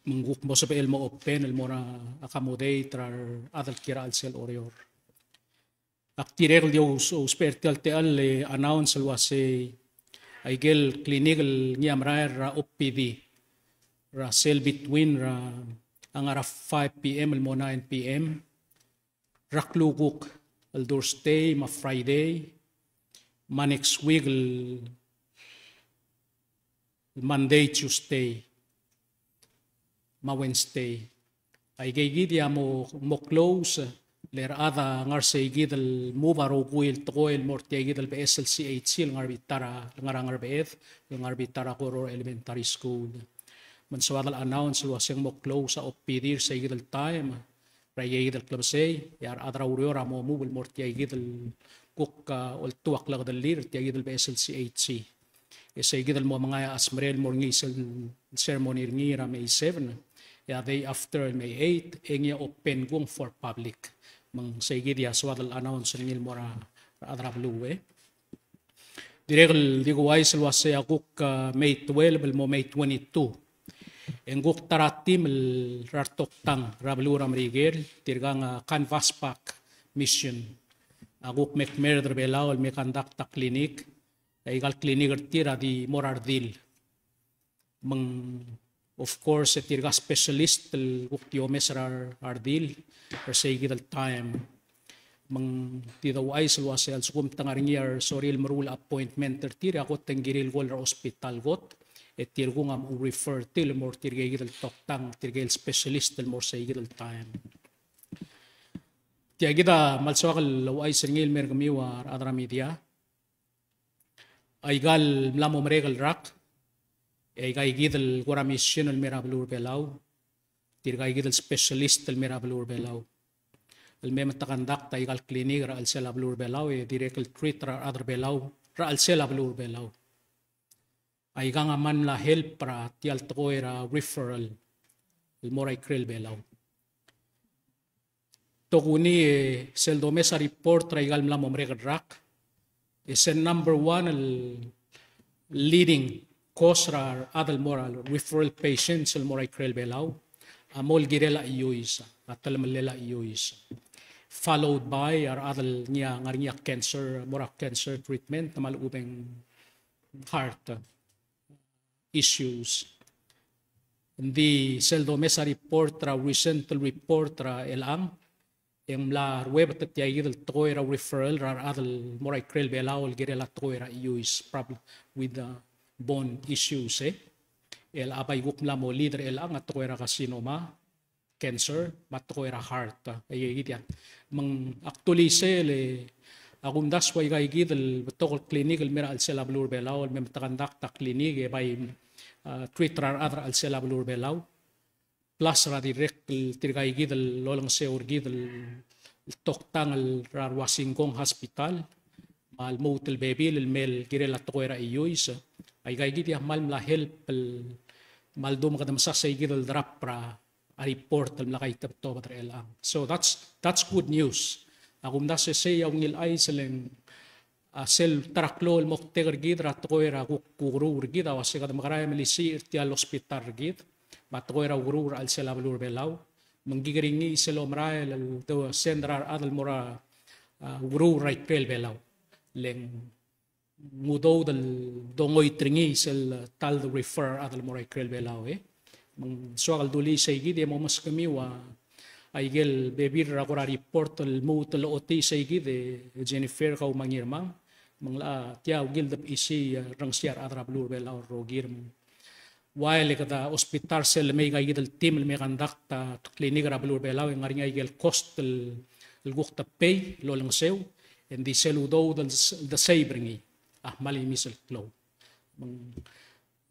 Mengguk mo sa el mo open el mo ra accommodate ra adal kira al sel orior. Aktirel dio uspertial te al announce alwase aigel clinical niya maraer ra OPD ra cell between ra ang ara 5 p.m. mo 9 p.m. Rakluguk al Thursday ma Friday ma next week Monday Tuesday ma Wednesday ay gaygidia mo close ler ada ngar seigid el mubaro guil toil mortiagid el PSLCH ngar bitara ngar beeth ngar bitara Koror Elementary School man swadal announce waseng mo close sa opdir seigid el time rayagid el club say yar adra uriora mo mubel mortiagid el kuk ol tuak lag del lir tiagid el PSLCH seigid el mo mga asmrel morngi sel ceremony ngira May 7 ya day after May 8 engya open kung for public mang saigi dia swadal announce ngil mora adra blue diregel diguay selwase akuk May 12 mo May 22 enguk taratim rartok tang rabluram rigel tirgang canvas pack mission akuk mek merder belawal me conduct clinic igal clinic tira di morardil mang of course tirga specialist el guktiomes ardil per seigi del time mang tidaw ay salwase al sukum tangaringiar soril marul appointment tira ako tenggiril gol hospital got tirgo ngam refer til more tirgay del toktang tirgay specialist el more seigi del time tiagida malswakal law ay singil mer kamiwa adra media ay gal mlamo mregal rak ay gidel gora mission el merablur belaw tirgay gidel specialist el merablur belaw el mem takandak tay gal clinic ra al selablur belaw direct treat ra other belaw ra al selablur belaw ay gang man la help pra tial toera referral el moray krel belaw tokuni seldome sa report ra igal mla momre rak is number 1 el leading cause adal moral referral patients el moray krel belaw amol girela iyuis atal malela iyuis followed by adal niya ngarnya cancer mora cancer treatment tamal ubeng heart issues di seldome sa report ra recent report ra elang yung la web tatiyagid el toira referral ra adal moray krel belaw el girela toira iyuis problem with the bone issues el abay gukmla mo leader el ang atoera carcinoma cancer matoera heart ay gidyan mang actualize le agundas way gaigid el tokol clinic el mera al selablur belaw el mem takandak ta clinic bay treatrar adra al selablur belaw plus ra direct tirgaigid el lolang seurgid el toktang el rawasingkong hospital al motel baby el mel girela toera iyuis ay gaigid ya mal la help Maldo makadamsa sa igil drap pra a report al lakay tapto patrela. So that's good news. Akum da se yung ngil ay seleng sel taraklo mo tegar gid rat ko era kukuru gid awase kada makaray malisi irtial hospital gid mat ko era guru al sela balur belaw manggigaringi selo maray al to sendrar adal mora guru right trail belaw leng mudo dal dongoy tringi sel tal the refer adal mora trail belaw mang soal duli say gid mo mas kami wa aigel bebir rakora report al mutal oti say gid Jennifer kau mangirmang mangla tiaw gildap isi rangsiar adrab lurbel or rogir while kada hospital sel may gidal team may conduct clinic rab lurbel aw ngari gel cost el gukta pay lo lang sew and di selu do the sabringi mali misel flow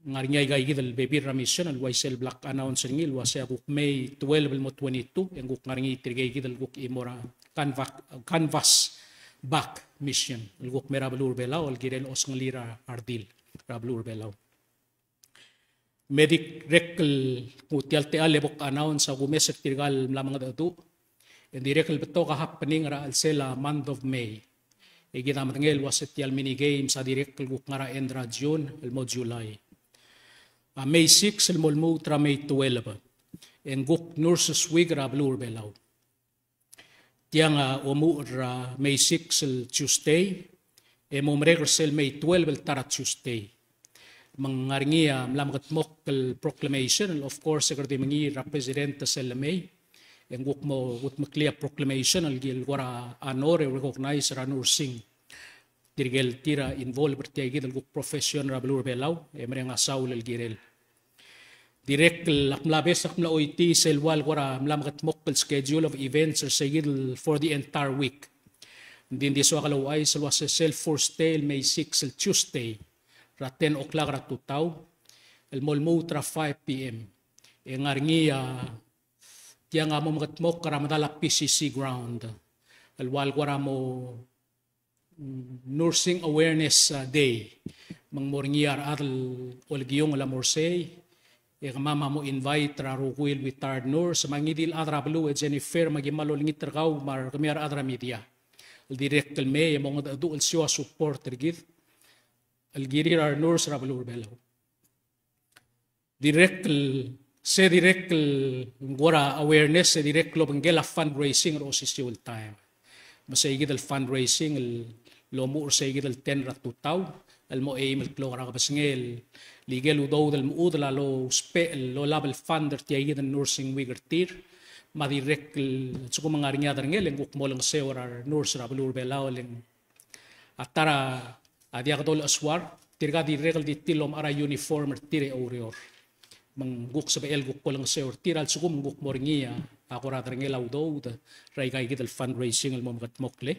ngari gidal baby remission al waisel black announcing il was guk May 12 mo 22 en guk ngari tirgay gidal guk imora canvas back mission guk mera balur belaw al girel os nglira ardil rablur belaw medic rekal mutial te alebok announce sa gumeset tirgal lamang datu en direkal beto ka happening ra al sela month of May igita matangel was tial mini games sa direkal guk ngara endra June el mo July May 6 el molmu tra May 12 en guk nurses week rablur belaw tiang umur May 6 el Tuesday, mumregersel May 12 el tarat Tuesday. Mangaringia mlamgat mok el proclamation, of course sekerti mangi representa sel May, en guk mo clear proclamation el gil wara anore recognize ra nursing. Tirgel tira involve bertiagi del guk profession rablur belaw, mereng asaul el girel. Direct lakmlabes akmla oiti selwal wara mlamgat mokkel schedule of events or sayid for the entire week. Din di so akalaw ay selwa sa self-force tail May 6 el Tuesday ra 10 o'clock ra tutaw el molmo tra 5 p.m. E ngaringi tiang mo magat mok karamadala PCC ground. El wal wara mo nursing awareness day mangmoringiar adal olgiyong la morsey mama mo invite rarukuil with third nurse mangidil adra blue Jennifer magimalol ngitrgaw mar kamiar adra media el direct el me mong adu el sio support gid el girir our nurse rablu belaw direct ngora awareness se direct lo bangela fundraising ro sisiul time masay gid el fundraising el lomo say gid el 10 ratutaw el mo aim el klora kabasngel legal udaw del muudla lo spe lo label funder tiay den nursing wigertir ma direct suko mangaringa darngel en guk molang sewar nurse rabulur belaw leng atara adia kadol aswar tirga direct di tilom ara uniform tire orior mang guk sa el guk molang sewar tiral suko guk moringia akora darngel udaw ray kay gidel fundraising el momgat mokle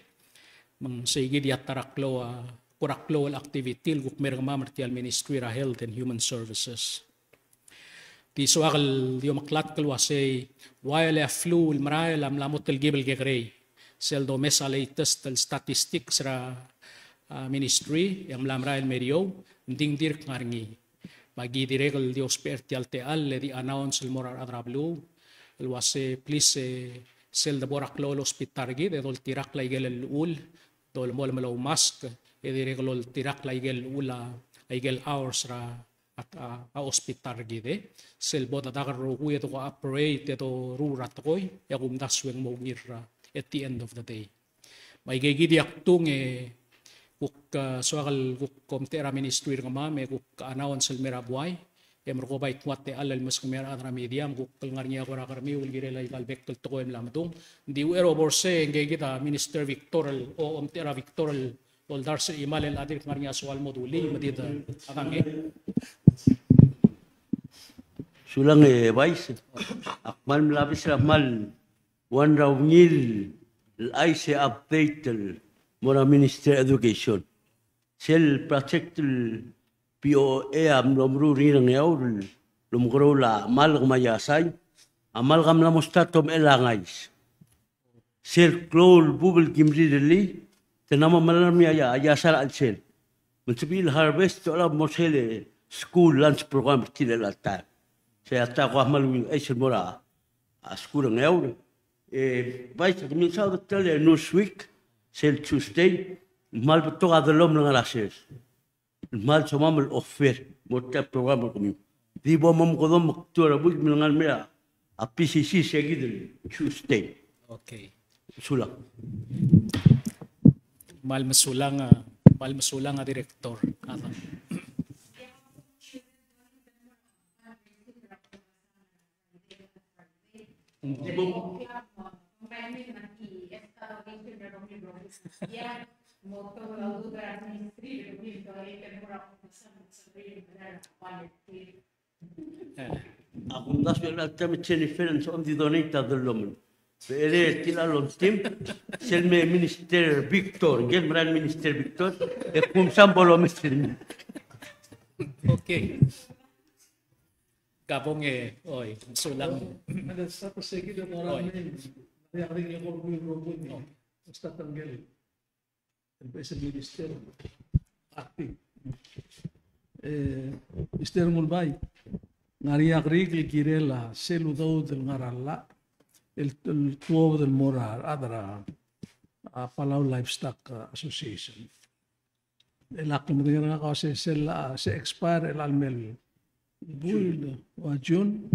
mang sige di atara klo kuraklo activity guk merang mamartial Ministry of Health and Human Services. Di soal dio maklat kalwase while a flu maray lamot el gibel gegrey sel do mesa latest el statistics ra ministry yang lamray el medio ding dir ngarngi bagi direkal dio spertial te al di announce el morar adrablu el wase please sel de boraklo hospital gi de dol tirak la igel el ul dol mol malo mask direkal tirak la igel ula igel hours ra at hospital gide sel boda dagar ro kuya to operate to rurat koy yakum dasweng mo ngirra at the end of the day may gigi aktung kuk soal kuk komtera ministry ng mame kuk announce el merabuay merko bay kwate alal mas kumera adra medium kuk ngarnya ko ra karmi ul girela igal bektel to ko lamdung di ero borse ngegi ta minister victoral o omtera victoral Oldar sa imal el adir ngarnya soal moduli madida akange sulang vice akmal mlabis akmal wan rawngil ay se update mora Minister Education sel project POA amromru rinang yaw lumgro la mal mayasay amal gam la mustatom elangais sel klol bubul kimrideli tenama malam ya ayasal al-sel. Mensabil harvest to alam mosele school lunch program tidak latar. Saya tahu malu ay semua askurang euro. Vai sa kami sa hotel Newsweek, sel Tuesday, mal betul ada lom dengan ases. Mal semua mal offer, motor program kami. Di bawah memkodom maktura bus dengan mereka. PCC seguido Tuesday. Okay. Sulang. Mal masulang nga direktor. Ano? Aku ndas bela tem diferença onde donita do lomo. Ele tira lo tim, sel me minister Victor, gel mran minister Victor, e kum sambolo minister. Okay. Kapong oy, masulang. Ada satu segi dan orang lain yang ring yang korban basta tanggal. El minister aktif. Mister Mulbay, ngariak rigli kirela seludau del ngaralla el tuo del morar adra Palau Livestock Association. El akumdira ka se expire el almel bul wa June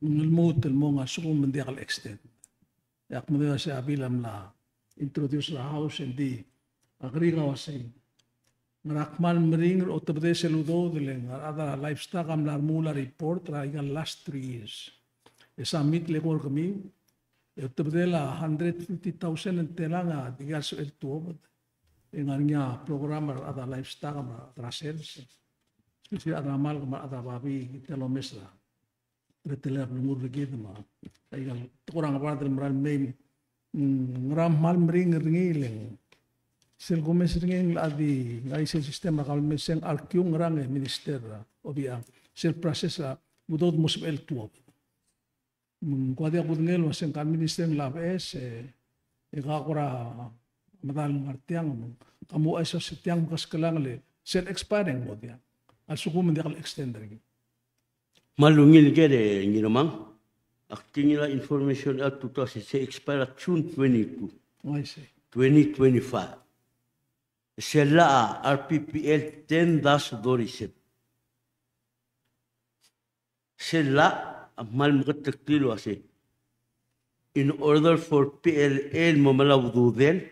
الموت المونga sukum mendiak al extend. Yak mudira sa abilam la introduce la house and di agriga wasay. Ngarakmal mering o tabde seludo dileng ada livestock am larmula report raigan last 3 years. Submit le kor kami o tabde la 150,000 en telanga digas el tuo. Engarnya programmer ada livestock am trasels. Spesial ada mal ada babi telomesra. Retela lumur begitu mah. Aigan kurang apa del meral main ngram mal mering ringileng. Sel gomes ringeng adi ngai sel sistema kal meseng alkyung ngrang minister obia sel proses la budot musib el tuo. Kuadia budngel waseng kal minister labes gakora madal martiang kamu aiso setiang kas kelang le sel expiring modia. Al suku mendiakal extender gitu. Malungil kere ngiromang. Aktingila information at 2006 expire June 22. I see. 2025. Sela RPPL 10-27. Sela mal makatakilo asi. In order for PLL mamalawdudel,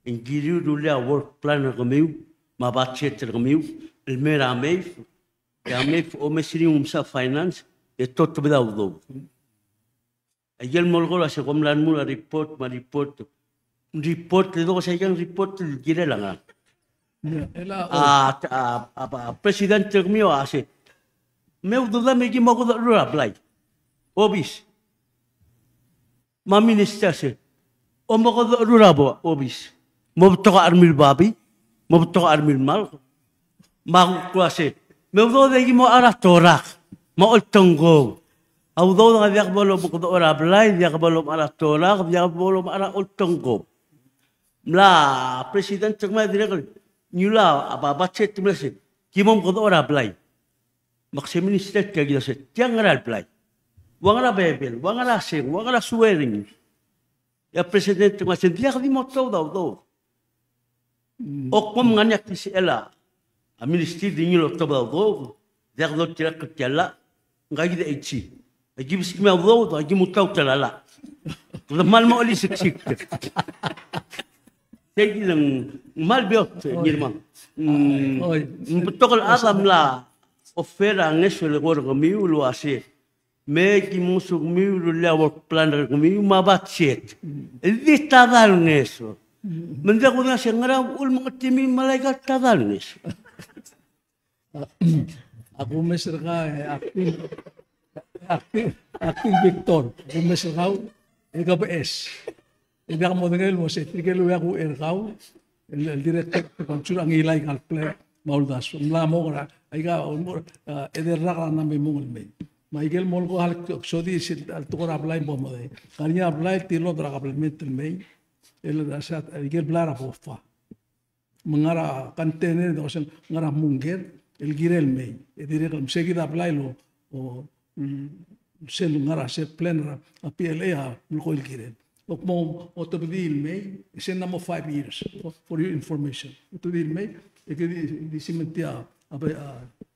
in giliw dula work plan kamiw, mabatchet kamiw, ilmera mayf, mayf o mesri sa finance, ito tabidawdo. Ayel molgol asi komlan mula report le do sa yang report gire lang. Presidente kamiw asi. Meu duda me ki mo ko apply. Obis. Ma minister se. O mo ko rurabo obis. Mo to armil babi, mo to armil mal. Ma ko se. Meu do de ki mo ara torak. Mo oltongo. Au do da dia bolo mo ko apply, dia bolo ara torak, dia bolo ara oltongo. Mla presidente kamiw dire nyula apa chet mlese. Ki mo ko apply. Maksud minister kayak gitu sih, jangan apply, wangala bebel, wangala sing, wangala swearing. Ya presiden tu macam dia kali mau tahu dah. Okom nganyak di sela, minister dingin tahu dah. Dia kalau tidak kerjala, nggak gitu eci. Lagi bisik mau tahu, lagi mau tahu terlala. Lemal mau oli sik. Saya bilang mal biot nyirman. Betul alam lah. Ofera ngeso le gor kamiu lo ase me ki musu kamiu lo le work plan kamiu mabatchet di tadal ngeso menda ko na sengara ul mga timi malaikat tadal ngeso Aku mesra ka acting Victor aku mesra ka EKPS ida mo ngel mo se trikelo ya ku erkau el director consul ang ilay kal play mauldas mlamo ora aiga ederra na me mungol me Michael molko hal sodi sil al tukor apply bomo de kanya apply tilo dra complement me el dasat aiga blara pofa mengara container dosen ngara munger el girel me edire kam seguida apply lo o sel ngara sel plan ra PLA ha mulkoil kiren ok mo otobdil may sen namo 5 years for your information otobdil may di simentia apa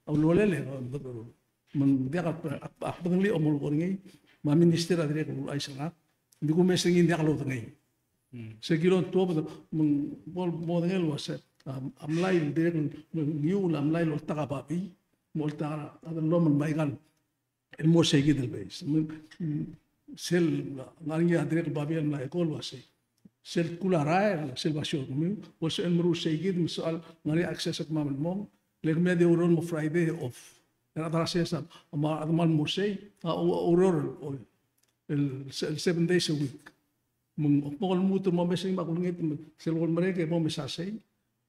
aulolele man dia ka pangli omol ko ngi ma minister adre ko ay sana di ko mesing hindi akalo ngi segilon to mo ngel was amlay de ngiul amlay lo takapapi mo ta ada lo man baygan el mo seguir del país sel ngani adre ko babi na ekol wase sel kulara sel basyo mi was el mru seguir misal ngani access at mamal mong leg media uron mo Friday off era trasesa ma admal mo say uror el 7 days a week mo muto mo mesing makulungit sel wol mereke mo mesasay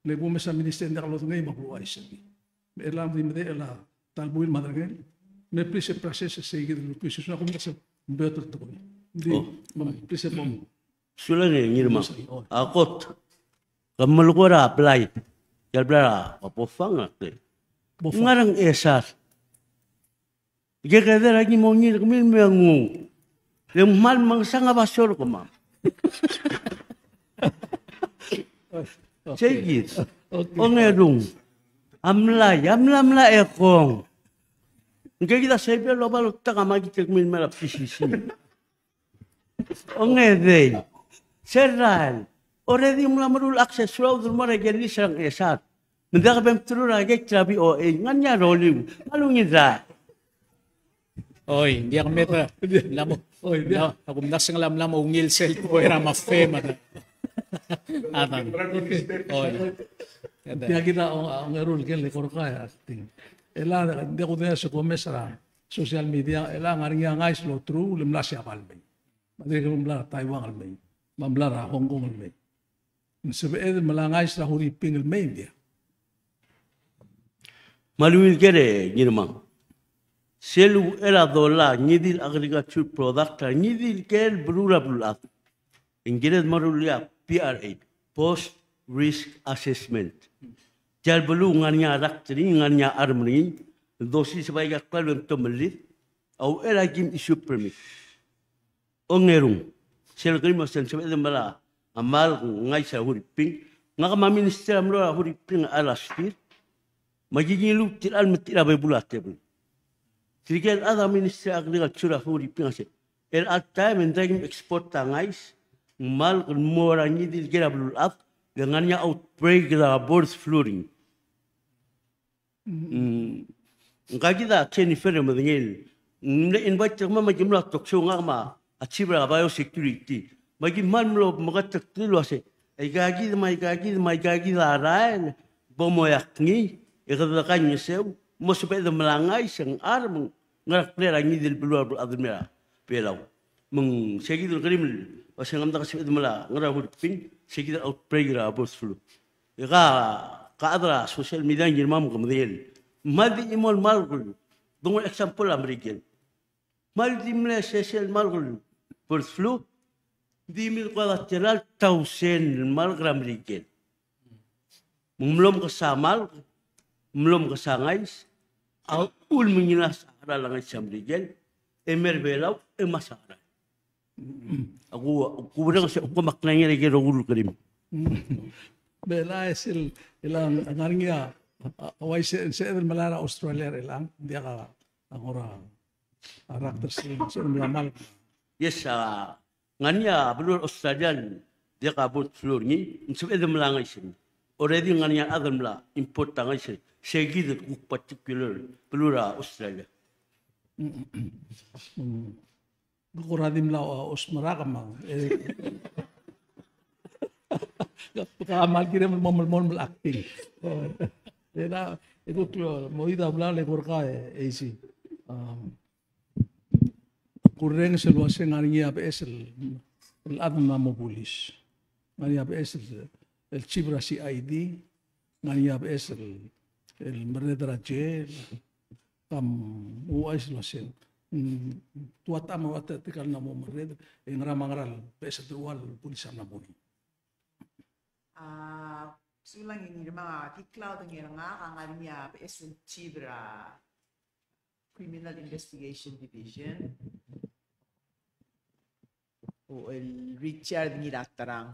le mo mesa minister ndakalo ngay mapluay sabi elam di mede ela talbuil madragel me plise process seguir lo que se na comunicação betul to di plise bom Sulane ngirma akot kamal ko ra apply yalbra apofanga te ngarang esas ge keder lagi mo ngir kumin mengu le mal mangsanga basol ko mam Segit ongerung amla ekong Nggak kita sebel lo balu tak amagi cekmin merah pisisi. Ongedei, seral. Already mulamarul akses flow dulu mereka jadi serang esat. Mendak bemturu lagi cerabi nganya rolling malungin dah. Oy, dia kami lamo. Oy, dia aku menasang lam ungil sel ko era mafema. Atan. Oy. Dia kita ngerul ke lekor kaya ting. Ela de ko de so mesra social media ela ngaringa ngais lo tru lemla siapal bay. Madre ko lemla Taiwan al bay. Mamla Hong Kong al bay. Sebe ed malangais la huri pingel bay dia. Maluil kere girmang. Selu era dola ngidil agriculture product ngidil kel brura bulat. Ingred marulia PRA post risk assessment. Jal belu nganya raktri nganya armri dosi sebagai kalun tomelit au era kim isu permit. Ongerung sel krim sen sebagai mala amal ngai sa huriping ngaka minister amlo huriping alastir magiging lutir al metira bebulat tebul. Trikel ada minister agriculture huriping ase. El at time and export tangais mal morani di kira bulat dengannya outbreak la bird fluring. Engkau kita Jennifer mendengar, invite mama jumlah talkshow ngama achieve biosecurity. Bagi mal mengatak tu ase, igagi larai, bomoyak ni, ikatakan nyesel, mosbet melangai sang arm ngarak plera ni di luar admira pelau. Segidul krim, wasangam tak sebet mela ngarak hurping, segidul outbreak la bird flu. Kadra social media ngirmam kemudian madi imol malgul dengan example American madi mele social malgul bird flu di mil kolateral tausen malgul American belum kesamal belum kesangais ul menginas ara langai American emer belau emasara aku bilang aku maknanya lagi rogul kerim Bela esil ilang ngaringa awai se melara Australia ilang dia ka angora karakter se melamal yes ngania belur Australian dia kabut flur ni sebab melangai sin already ngania adam la import tangai sin segi de particular belur Australia Kuradim la Osmara kamang Kamal kira mau acting. Eda itu tuh mau ida belah lekor kaya isi. Kurang seluas ngarinya APS el adna mo polis. Ngarinya APS el cibra CID. Ngarinya APS el merdeka jail. Kam uais losen. Tuat ama wata tikal namo merdeka. Ngaral APS dual polisan namo. Sulang ini mga kiklaw ng nga kangarin niya PSN Chibra Criminal Investigation Division. O el Richard Niratarang.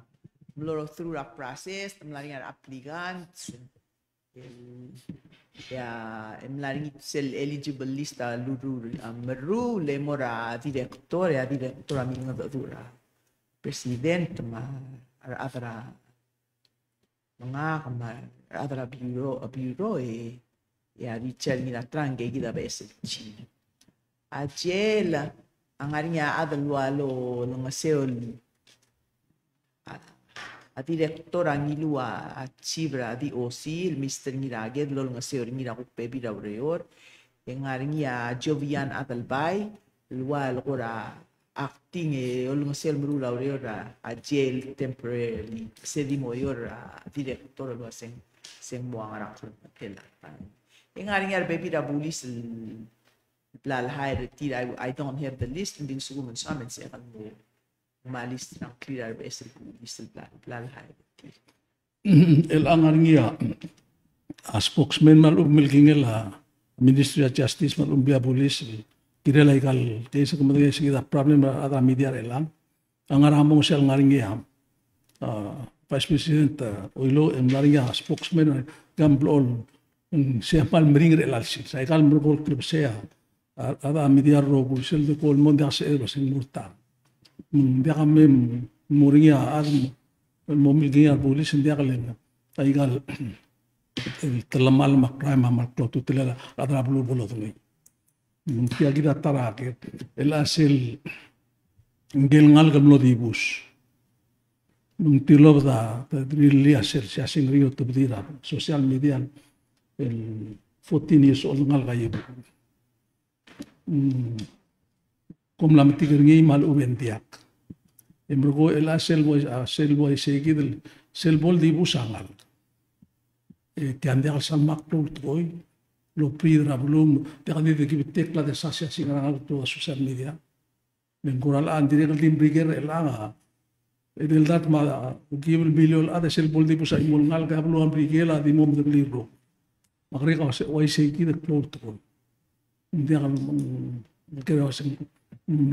Mloro through a process, mlaring applicants. Ya, mlaring sel eligible lista luru meru lemora director minga dura. President ma adra mga adra bureau ya Richard Niratarang gida besel chi. Ajela ang arinya adalwalo ng seol a director ang ilua a chibra di OC Mr. Miraged lo ng seol ngira ko pebi reor ang arinya Jovian Adalbay luwa lora acting lo ng seol murula reor a jail temporarily sedimo yor director lo seng buang arak tela ang arinya pebi bulis I don't have the list, hindi ko man sa amin siya kan mo malist ng clear best list lalhay. El angarngia a spokesman mal milking Ministry of Justice mal umbia police kirela ikal kaysa kumaga sige problem ada media relang angaramong siya angarngia Vice President oilo angarngia spokesman gamblol siya mal mering relasi saya kal mergol klub saya ada media robo sel de kol mondia se ero sin murta dia kami muringa adam momilgia polis dia kalen aigal terlamal makrai mamal klotu tela adra bulu bulu tuni kia kita tara ke el asel ngel ngal gamlo dibus tilo da drilli asel sia singrio tubdira social media el 14 years old ngal gayibu kom lam tigerngi mal ubentiak emrogo el sel boy seguid sel bol di busangal te ande al salmak troy lo pridra blum te ande de kitek la de sasia singal to social media ben coral an dire el timbriger el anga el dat ma gibel bilol ade sel bol di busa imol ngal ka blu am brigela di mom de libro magre ka way seguid troy dia kan kira sing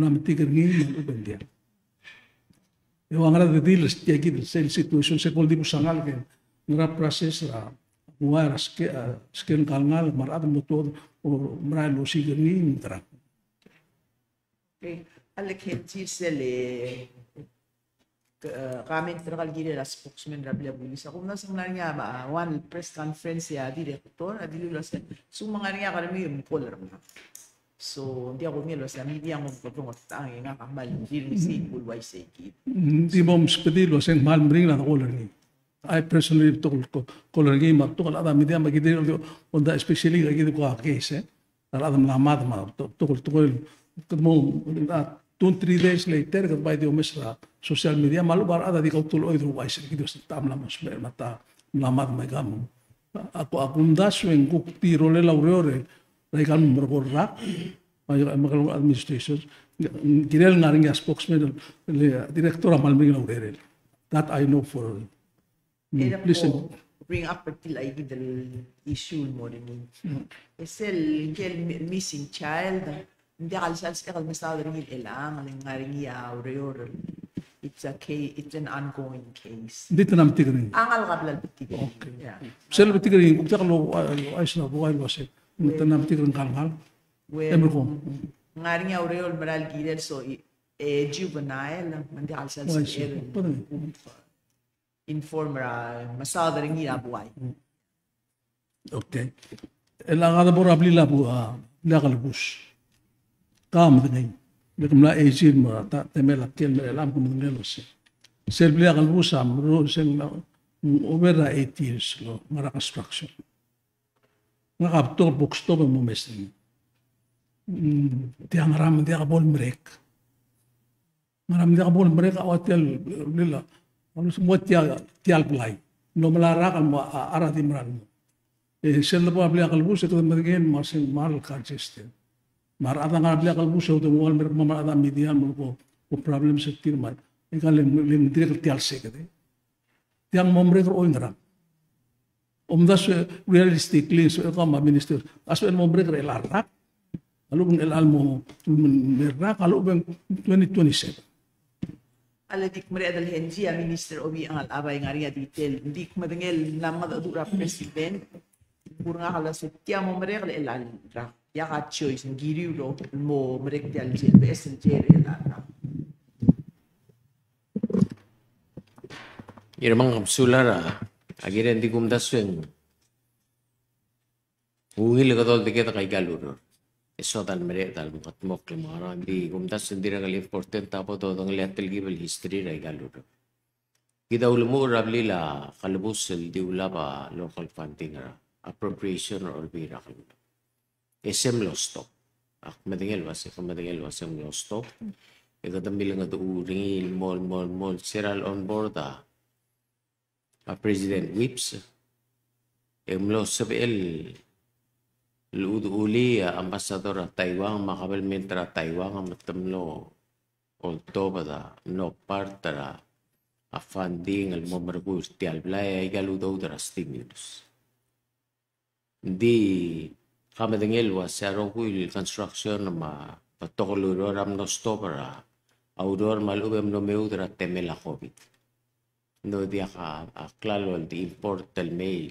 lam tiger ngi uben dia eu angara de diles que aqui sel situation se pol di busangal que ngra process la uar sken kalngal marad motor o mra lo siger ngi tra Okay, alek henti sele kami terkal gire la spokesman rabia bulis ako na sang nanya ba one press conference ya director adilu la sen so mga niya kami yung color mo so hindi ako ngelo sa media mo ko tangi nga kamal dili si bulway seki di mom spedilo sen mal bring la color ni I personally told color game ma to ala media magidiro onda especially gidi ko case ala na mad ma to mo 2-3 days later kat by the mesra social media malu bar ada di kautul oidu wais gitu tam la mas mata lamad mai gam aku das wen ku tiro le laurore rai kan mergorra ay magal administration girel ngaring spokesman le director amal mig laurere that I know for listen bring up until I give the issue more than esel missing child hindi kalsal masada rin ilang ngaring yaw it's an ongoing case dito nam tigring angal kablal tigring okay yeah sel tigring kung taklo ayos na buhay wase dito nam tigring kalngal emro ngaring yaw maral gidel so juvenile hindi kalsal informer masada rin buhay okay elang ada borabli labu lakalbus kam dengan bekamla ejir ma ta temela kel melam kum ngelo se selbli agal busam ro sen over 8 years lo mara construction ngap to box to mo mesin tiang ram dia bol break maram dia bol break awatel lila alu semua tial play no melara kan ara timran sel bo abli agal bus itu mergen masin mal consistent mar ada ngabla kalbu so to wal mer mama ada media mo ko problem sektir mar ikal lim direct tial sekade tiang momre ko indra das realistically so ko ma minister aso en momre re la rap alubang el almo merna kalubang 2027. Aladik mereka adalah hensi ya Minister Obi ang alabay nga rin detail. Hindi ko madangel nama dura President. Kurang akala setiap mo mereka elal rak. Ya ka choice ngiriw lo mo mereka dial JBS and JRL. Yung mga kapsulara, agiran di kumdasweng. Ungil ka tol dikita kay galuro. Eso tal mere tal mukat mok lemara di kumdasweng dira kali important tapo to tong liatil gibel history ray galuro. Kita ulmu rabli la kalbusel di ulaba local funding ra appropriation or bira kaluro. SM losto. Ak madingel was SM losto. Ikatambil nga to uringil mall seral on board President Whips, emlo sabiel uli ambasador at Taiwan makabel mentra Taiwan ang matamlo Oktober no partara a funding al momargus ti alblay ay galudaw dara stimulus. Di kami dengel was sa rokuil construction na patokolo ram no stopera audor malubem no meudra temela COVID. No dia ka klalo di import del mail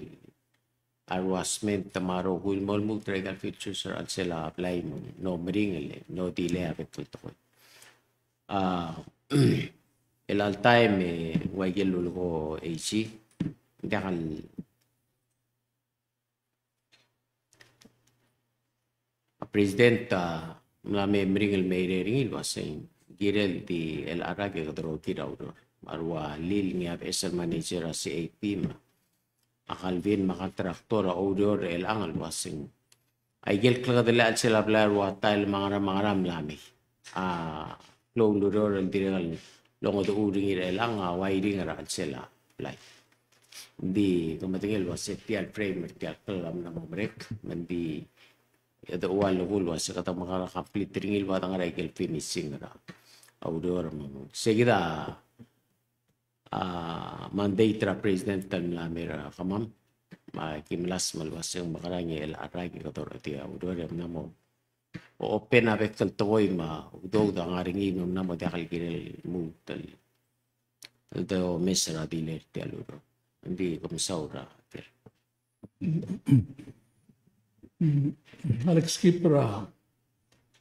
arwasment tamaro hul mol mu tregal features ar sela apply mo no mringel no dile abet to el al time wagel lugo AC dakal president mlame mringel meire ringil wasen girel di el arage kadro kiraudor arwa lil niya SL manager si AP ma akalvin makatraktor odor el angal wasing ay gel kladala at sila blar wa tal mga ram lami low lodor el diregal longo do uring el ang wiring ra at sila play di kamatingel was tial frame tial kalam na break mandi ada wal gul was kata makara complete ringil wa tang gel finishing ra odor mo segida mandate ra president tan lamira kamam kimlas malwas yung makarangi el aragi kator ti udore namo o open abek tal toy ma udog da ngaringi no namo da kalgirel mu tal do mesra diler ti aluro hindi kumsaura ter Alex Kipra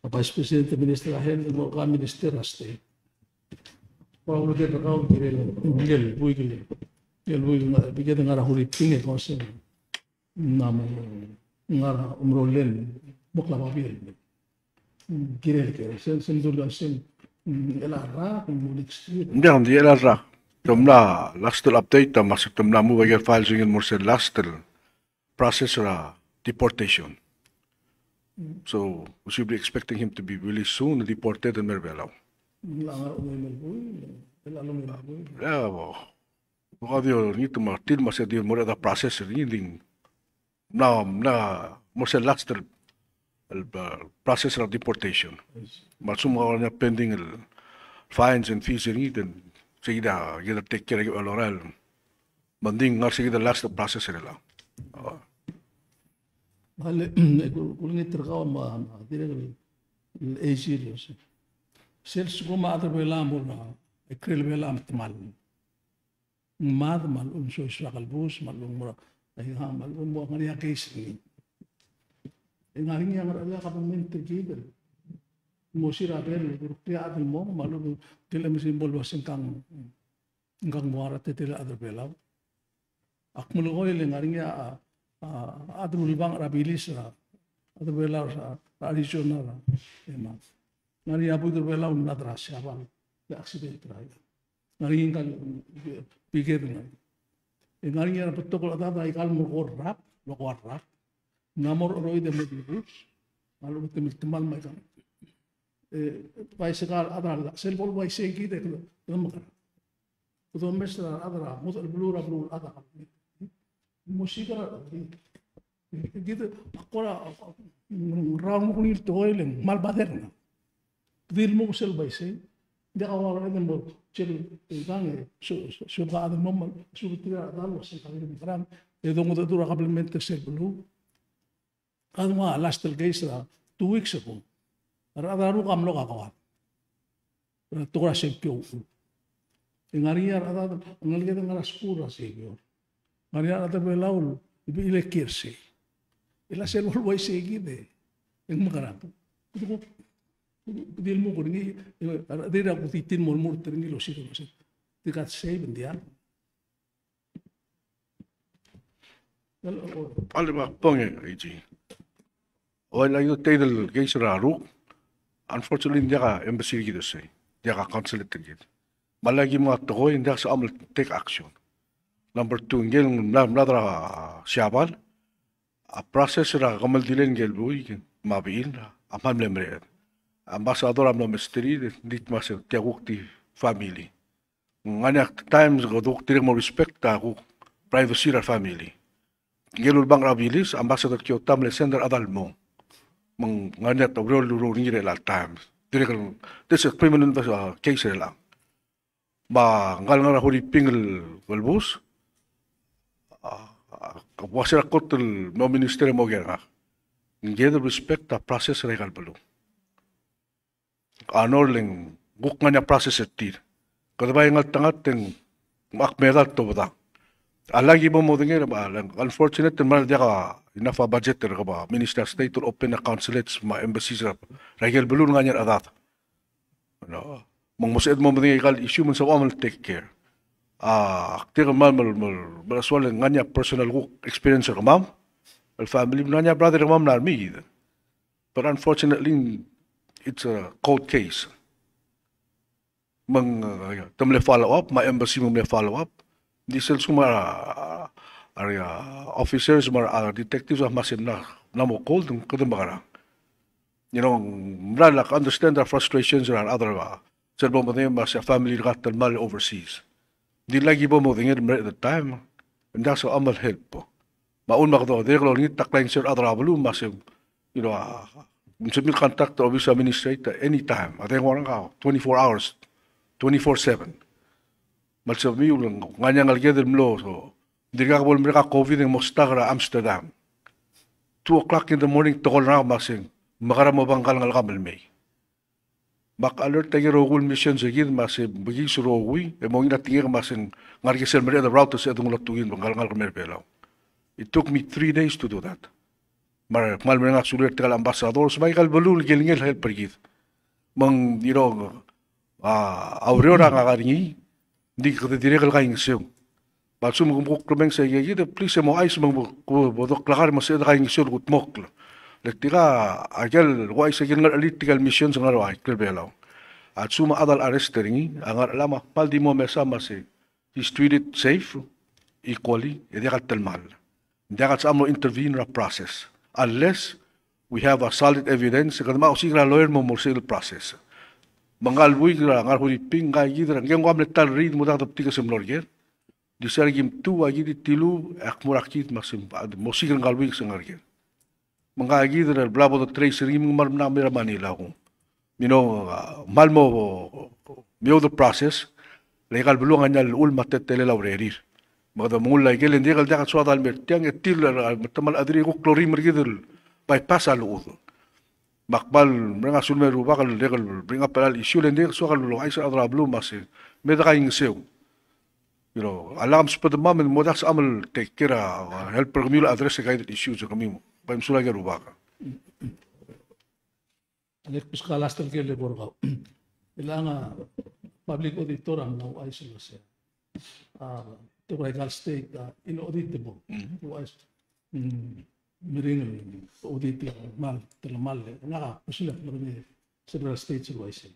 Vice President Minister Ahen mo ka Minister State Paulo de Pacao gel buigel nga bigyan nga huri pinge konsen namo nga umrolen bukla mabil girel ke sen dulga sen elara mulik street Ndiang di elara. Tumla lastel update ta masuk tumla mu bagel files ingin mursel lastel process ra deportation. So we should be expecting him to be really soon deported in Merbelao. langar umel bui elalong bui Ya, Bukadyo nito martil masya di mo da process ring na mursel lastel el process of deportation. Masuma niya pending el fines and fees ring then seguida kita take care of oral. Banding ngar seguida last process nila. hale kuling terkawan ma dire el serious sels ko ma adar bela mo na ekrel bela matmal mad mal so shakal bus mal mo ay ha mal mo ngari ya case ni ngari yang ala ka men tergiber mo sira bel rukya adil mo mal tila simbol wasen kang mo arate tila adar bela akmul oil ngari ya adul bang rabilis adar bela Arizona ema ngari abu dur bela un nadras abang de accident raya ngari kan pikir ngari ya betul ada ikal mo rap lo rap namor roi de medibus malu temal mai kan vai segar ada sel bol vai segi de lemar itu mesra ada mutal blur ada musika gitu akora ram ko ni toilen mal baderna dil mo sel vai sei de awara de mo chel gange su ba de mo su tira dalo se ka de gram de dongo de dura complemente sel blue kadma last el geisra 2 weeks ago Araru kam lo kakawat. Tukra sepyo. Ngariar ada ngaliat ngaras pura sepyo. Ngariar ada belaul ibi ilekirse. Ila sel wal wai segide. Yang makarap. Itu Dil mo ko ringi dira ko titin mo teringi lo sito mo sit. Tikat sei bendian. Alle ma ponge iji. Oila yu teidel geisra ru. Unfortunately dia embassy gitu sei. Dia consulate gitu. Malagi mo to inda sa amal take action. Number 2 ngel nadra siabal. A process ra gamal dilen gel bui mabiin amal lemre. Ambassador am no misteri dit mas tiagukti family. Nganak times goduk tiri mo respect aku privacy ra family. Gelul bang rabilis ambassador kyo tam le sender adalmo. Mang nganak to rol ringire la times. Tiri kan this is criminal case lang. Ba ngal ngara huri pingel welbus. Wasira kotel no ministeri mo gera. Ngedul respect ta process regal belum. Anorling guknya proses etir. Kada ba ingat tangat teng makmedal to bada. Alagi mo mo dingir ba unfortunate mal dia ka enough budget ter ba minister state to open a consulates ma embassies ra. Regel belun nganya adat. No. Mong musid mo dingir kal issue mo sa amal take care. Aktir mal swal nganya personal experience ka mam. Al family nganya brother mam na mi. But unfortunately it's a cold case. Tamle follow up, my embassy mo follow up. Di sel suma officers mar detectives masin na mo cold kada magara. You know, mralak understand the frustrations around other serbo mo din mas family gatal mal overseas. Di lagi bo mo din at the time. And that's amal help po. Maun makdo di ko ni taklain sir other abulu mas you know Mungkin contact office administrator anytime. Ada yang orang kau 24 hours, 24/7. Macam ni ulang nganya ngalgia del mlo so. Dirga boleh mereka COVID yang mustagra Amsterdam. 2 o'clock in the morning tokol na masing makara mo bangkal ngal kamel may. Mak alert tayo rogul mission segid masing bagi surogui. Emong ina tinggal masing ngargi sel mereka the route sa etong latugin bangkal ngal kamel belaw. It took me 3 days to do that. Mal mereka sulit tegal ambassador sebagai kal belul gelingel help pergi. Mang you know aurora ngakaringi di kita direk kaing sew. Balsum kumpuk klumeng sa yegi de please mo ice mang bodok lakar mas eda kaing sew gut mok. Lektika agel wai sa gelngal alit tigal mission sa ngaro ay klebelaw. At suma adal arrest ringi angar lama pal di mo mesa masi. He's treated safe equally edi katel mal. Dia kat sa amlo intervene ra process. Unless we have a solid evidence, kada mausigra lawyer mo morsil process. Mangalbui gra ngar huri pinga gidra ngem gam letal read mo datap tiga semlorger. Di sargim tu agi di tilu ak murakit masim mosigra ngalbui sangarger. Mangagidra blabo the trace rim mar na mera Manila ko. You know, malmo the process legal bulungan niya ul matetele laurerir. Magda mula igel hindi kal dakat suat almer tiang etil tamal adri ko klorim rigidul bypass aluud. Makbal mereka sulmer bakal legal bring up al issue lendi suakal lo ay sa adra blue masi meda kaing sew. You know, alam sped mom modas amal take care help permula address guided issues kami mo. Pam sulaga rubaka. Alek piskalas terkele borgaw. Ilanga public auditor ang no ay sila. To Regal State inauditable. Was miring audit mal terlamal nga usulat ng several states wise.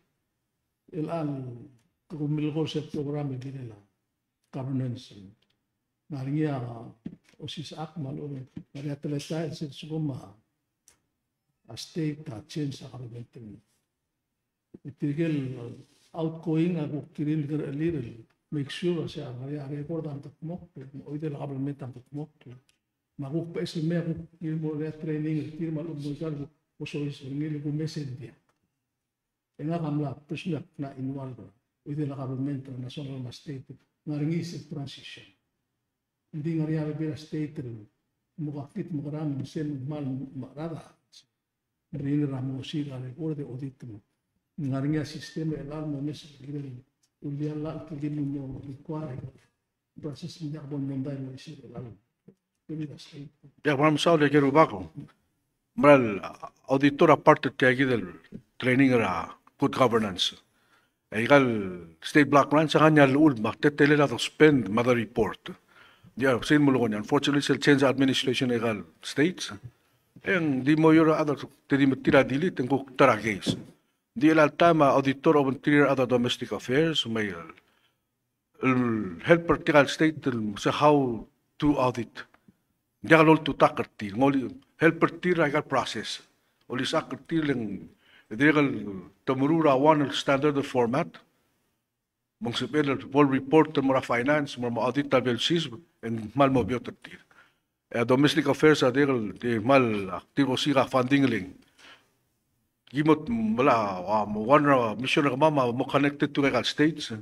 Ilan kumilgol sa program nila governance naringia osis akmal o naria telesa sa suguma a state change sa government. Itigil outgoing ako kirin little make sure siya ang record ang tatmok o ito lang kabalamin ang tatmok maguk pa isi may akong mo training kiri malumulkal o so isi ngili ko message dia nga kamla personal na involved o ito lang kabalamin ang national na state nga ringis transition hindi nga rin bila state mukakit mukarami sen mal marada Rin ramo sila record de audit mo. Ngaringa sistema elan mo mes girel. Ulian la kagin mo require process niya bon monday mo isi elan. Ya, vamos a hablar de Rubaco. Mal auditor aparte de aquí del training era good governance. Egal state block grant sa kanya lul magtetele na to spend mother report. Ya, sin mo lo unfortunately sa change administration egal states. En di mo yura ada tedi tira dilit en kuk tara case. Di el tama auditor of interior other domestic affairs may helper tigal state sa how to audit. Dia kalau tu tak kerti, ngoli helper tira egal process. Oli sa kerti leng dia kalau temurura one standard format. Mangsipel vol report mora finance mora audit tabel sis en mal mo biotir. Domestic affairs ada di mal aktibo sira funding link. Gimot mala one mission mama mo connected to legal states.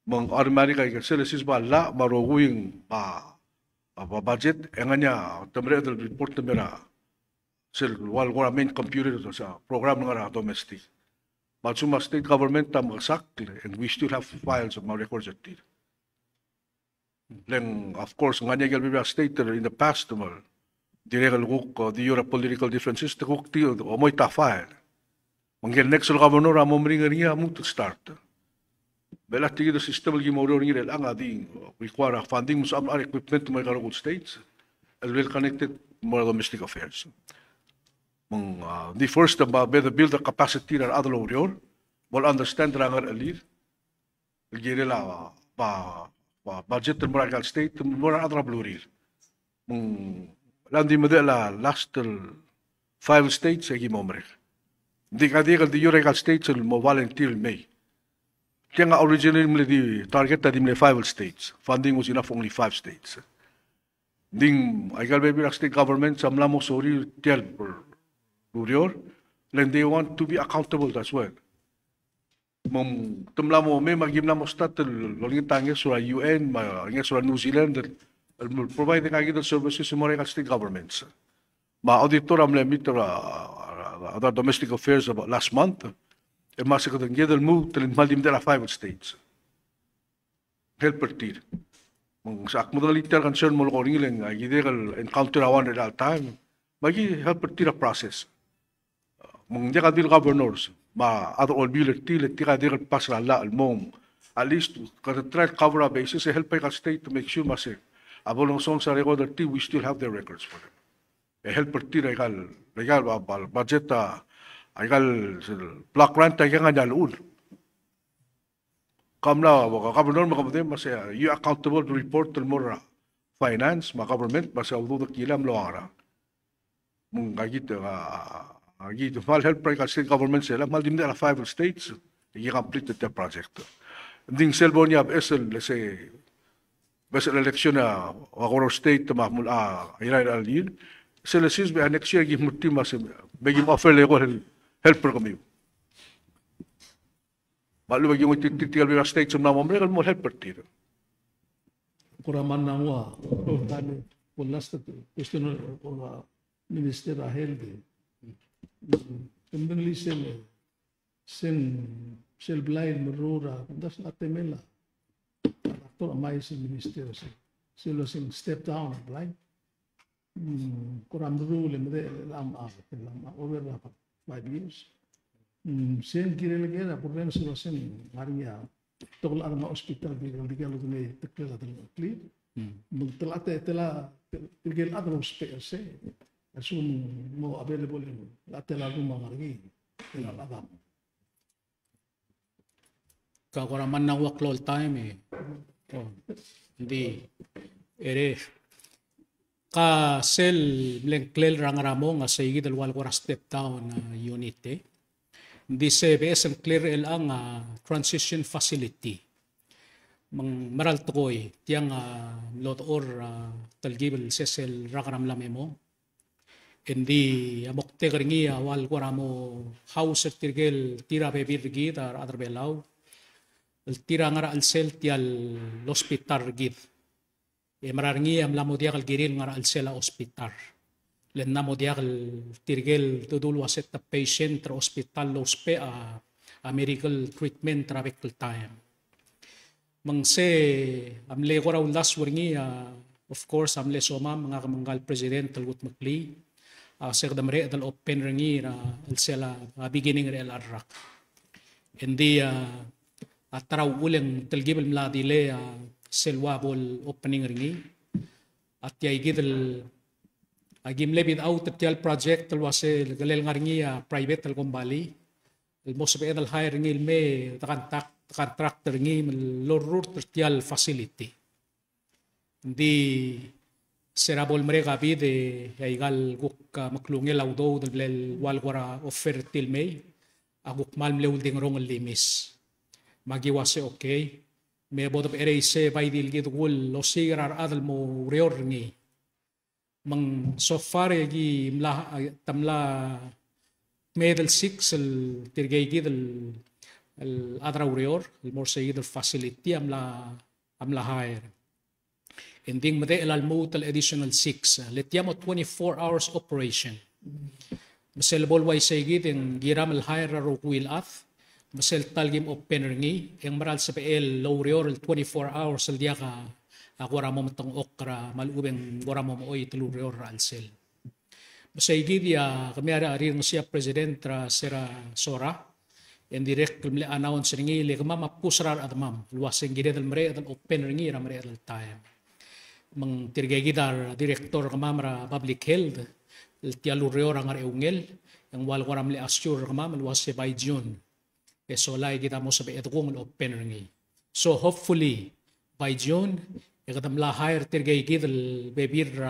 Mang automatic ay services ba la maroguing budget enganya temre del report temera sel wal gora main computer sa program nga domestic. But suma state government tam exactly and we still have files of my records at it. Then, of course, nga niya galbi state in the past, di regal kuk, di yura political differences, di kuk ti, omoy ta file. Manggil next governor, amo mringa niya, amo to start. Bela tigi the system, lagi mo rin nila, ang ading, require funding, mo sa equipment to my local states, as well connected more domestic affairs. The first, better build the capacity ng other lawyer, will understand rangar alir, lagi nila, budget ng Moragal State, mura adra blurir. Landi mo la last 5 states ay gimomrek. Di ka di Moragal States mo volunteer May. Kaya nga originally di target na di 5 states. Funding was enough only 5 states. Ding ay galbe state government sa mlamo sorry tell blurir. Then they want to be accountable as well. Mom tumla mo may magimla mo stat lolingin tangi sa UN maging sa New Zealand providing agad services sa mga state governments. Ma-auditor am limit other domestic affairs about last month. E masik ng gedel move til malim de la 5 states. Helper tir. Mong sa akmodaliter concern mo ko ringling agidel encounter one at all time. Magi helper tir process. Mong dia kadil governors ma other all bill let tira dir pasra la al mom at least to try to cover a basis help by state to make sure masik abolong song sa record that we still have their records for them help tira legal budget egal block grant ay nga dalul kamla wa governor makabute masaya you accountable to report to more finance ma government masaya udo kilam lo ara mong gagit agi to fall help break state government sila mal din la 5 states you completed the project ding selbonia esel let's say best election na Bacoor state mahmul ilay alin sila sis be next year give muti mas begim offer le ko helper kami malu bagi mo titigal be state sumna mo regal mo helper tiro kuraman na wa tani pulas question ko minister ahelde Kemudian sel blind merura das na temela aktor amay si minister silo sing step down blind kuram rule mede lam over 5 years sen kirele problem silo sen haria tokol ang hospital digalo ni tekla del clear mugtelate tela tigel adro space assume mo available latela rumah lagi tela adam kakuraman na workload time hindi ere ka sel lengklel rangramo nga sa higit alwal ko step down unit hindi CBS ang clear ang transition facility mang maral tokoy tiyang lot or talgibel sesel rangram lamemo hindi amok te keringi awal ko ramo house tirgel tira pe birgi tar adar belaw tira ngara al sel tial hospital gid e mararingi am lamo dia kal giril ngara al sel hospital len namo diak tirgel tudul waset ta patient tra hospital lo spe a medical treatment tra bekal time. Mangse amle ko raw last warngi of course amle soma mga kamanggal president talgut makli sir damre dal open rangi al sela beginning real arrak. Hindi ataraw ulang talgibal mladile selwabol opening ringi at yaigidal agimle without tial project talwase galel ngaringi private tal kumbali mosbe dal hire ringi me contractor ringi lorur tial facility hindi serabol mereka bide yaigal guk maklungel audo del walgora offer til me aguk mal mleul ding rong limis magiwase okay me bodop erase by dil gid gul lo sigar adal mo reor ngi mang so far gi mla tamla medal 6 el tirgay gid el adra reor el more sayid el facility amla hire ending made el almut el additional 6 letiamo 24 hours operation masel bolway sayid en giram el hire ro will ath masel talgim opener ngi yang maral sa PL low reor 24 hours al dia ka agora mo matong okra malubeng gora mo oy tulu reor al sel masay gidia kami ari siya president tra sera sora en direct kami announce ngi le kama mapusrar admam luaseng gide dal mere dal opener ngi ra mere dal time mang tirgay gidar director kamamra public health el tialu reor ang eungel yang wal goram le assure kamam luase by June solay kita mo sabi etong open ngi. So hopefully by June ikatam la hire tirgay gidal bebir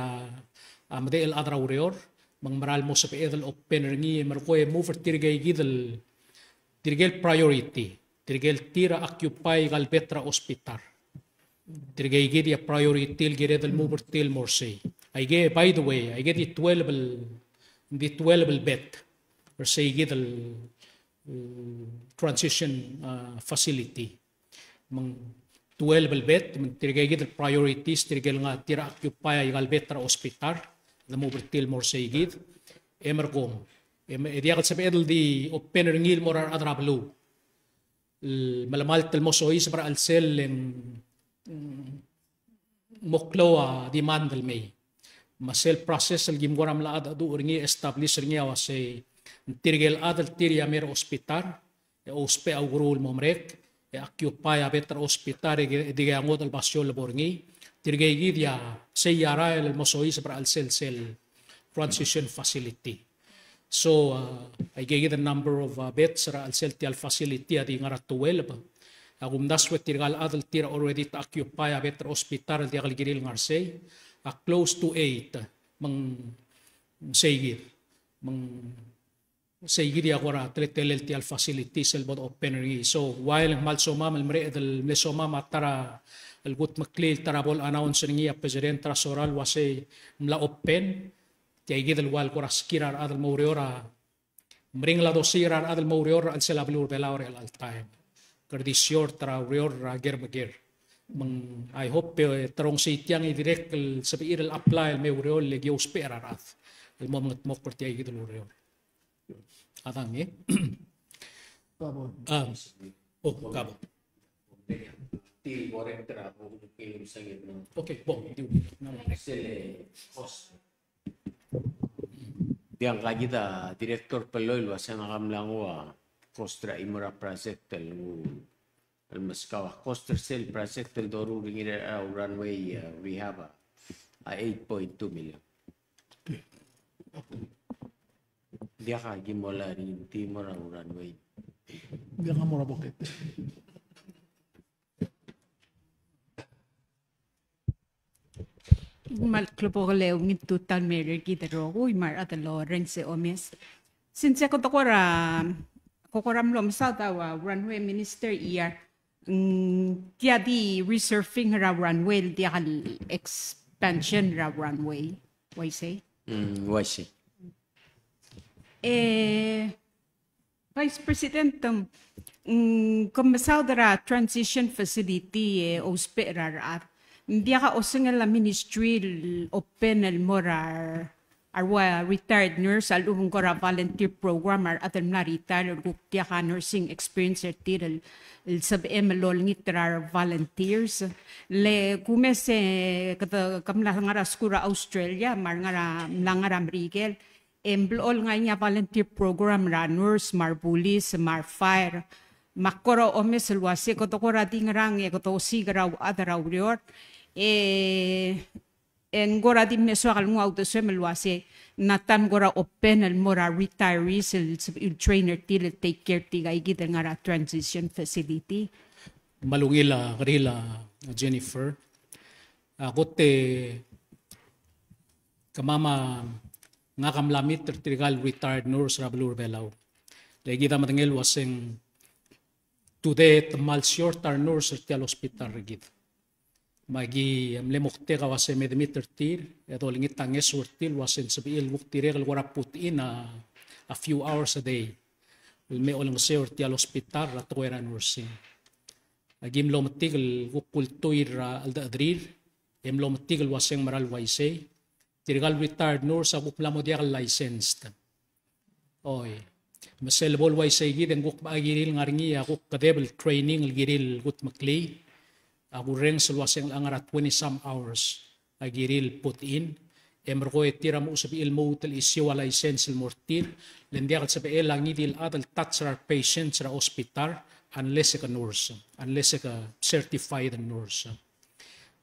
amde el adra urior mang maral mo sabi etong open ngi markoy mover tirgay gidal tirgel priority tirgel tira occupy gal betra hospital tirgay gidia priority gidal mover til morse. I get by the way I get the 12 bed or say gidal transition facility mang 12 bed mang tirgay gid priorities tirgel nga tira occupy gal betra hospital na mo bertil more saygid emergom diagal sa pedal di opener ngil morar adrablu malamal tel mo soy sa para al sel moklo demand del may masel process al gimgoram la adu ringi establish ringi awase tirgel adal tiria mer hospital ospe augurul momrek occupy betra hospital diga ngot al basyo laborngi tirgay gidia seyara el mosoy sa al sel transition facility so I gave the number of beds sa al sel al facility adi ngara 12 agum daswet tirgal adal tira already ta occupy betra hospital di agal giril ngarsay close to 8 mang seygir mang seygir agora tretel ti al facilities el bod openery so while mal soma mal mre del le soma matara el gut maklil tarabol announce ngi president trasoral wase mla open ti gidel wal koras kirar adal moriora mring la dosirar adal moriora al selablur belaur al time kardisior tra rior germager mang I hope tarong si tiang i direct sa ir el apply el moriol le gios perarat el moment mo por ti gidel rior Adang eh? Kabo. Kabo. Til borendra o kilim sagit no. Okay, bon. Sele host. Yang kagita director peloy lo sa nakamlang wa kostra imora project el maskawa coster sel project el doru ringira runway we have a 8.2 million. Dia kagi mola rin timor ang runway. Dia nga mura bukit. Mal klubo leo ngit total merer kita rogo imar atalo rense omes. Since ako kokoram lom sa tawa runway minister iya dia di resurfing ra runway dia expansion ra runway. Why say? Why say? Vice President, kumasawdara transition facility osperarat. Hindi ka osang la ministry open el morar arwa retired nurse alung gora volunteer program atal na retired guktia ka nursing experience tirel sab lol ngitrar volunteers le kumese kata kamla ngara skura Australia mar ngara Mrigel emblol nga niya volunteer program ra nurse mar police mar fire makoro omes luase ko to ding rang e ko to sigraw adaraw rior en gora di meso al ngau to sem luase natam gora open el mora retirees el trainer til take care tiga igit ngara transition facility malungila karila Jennifer agote kamama nga kamlamit tertigal retired nurse Rablur Belaw lagi ta matangel waseng today tamal shorter nurse til hospital regid magi lemukte ka wase medmeter tir eto lingit tanges urtil wasen sabil muktire kal wara put in a few hours a day me olang se urtil hospital ratwera nursing agim lomtigel wukultuir aldadrir em lomtigel waseng maral waise tirgal retired nurse ak plamo dia licensed oy masel bol waise gid en guk bagiril ngarngi ak kadebel training giril gut makli aku reng seluaseng langarat 20 some hours agiril put in emro etira mo sabi ilmo tel isyo license mortir lendia kat sabi elangi dil adal touch our patients ra hospital unless ka nurse unless ka certified nurse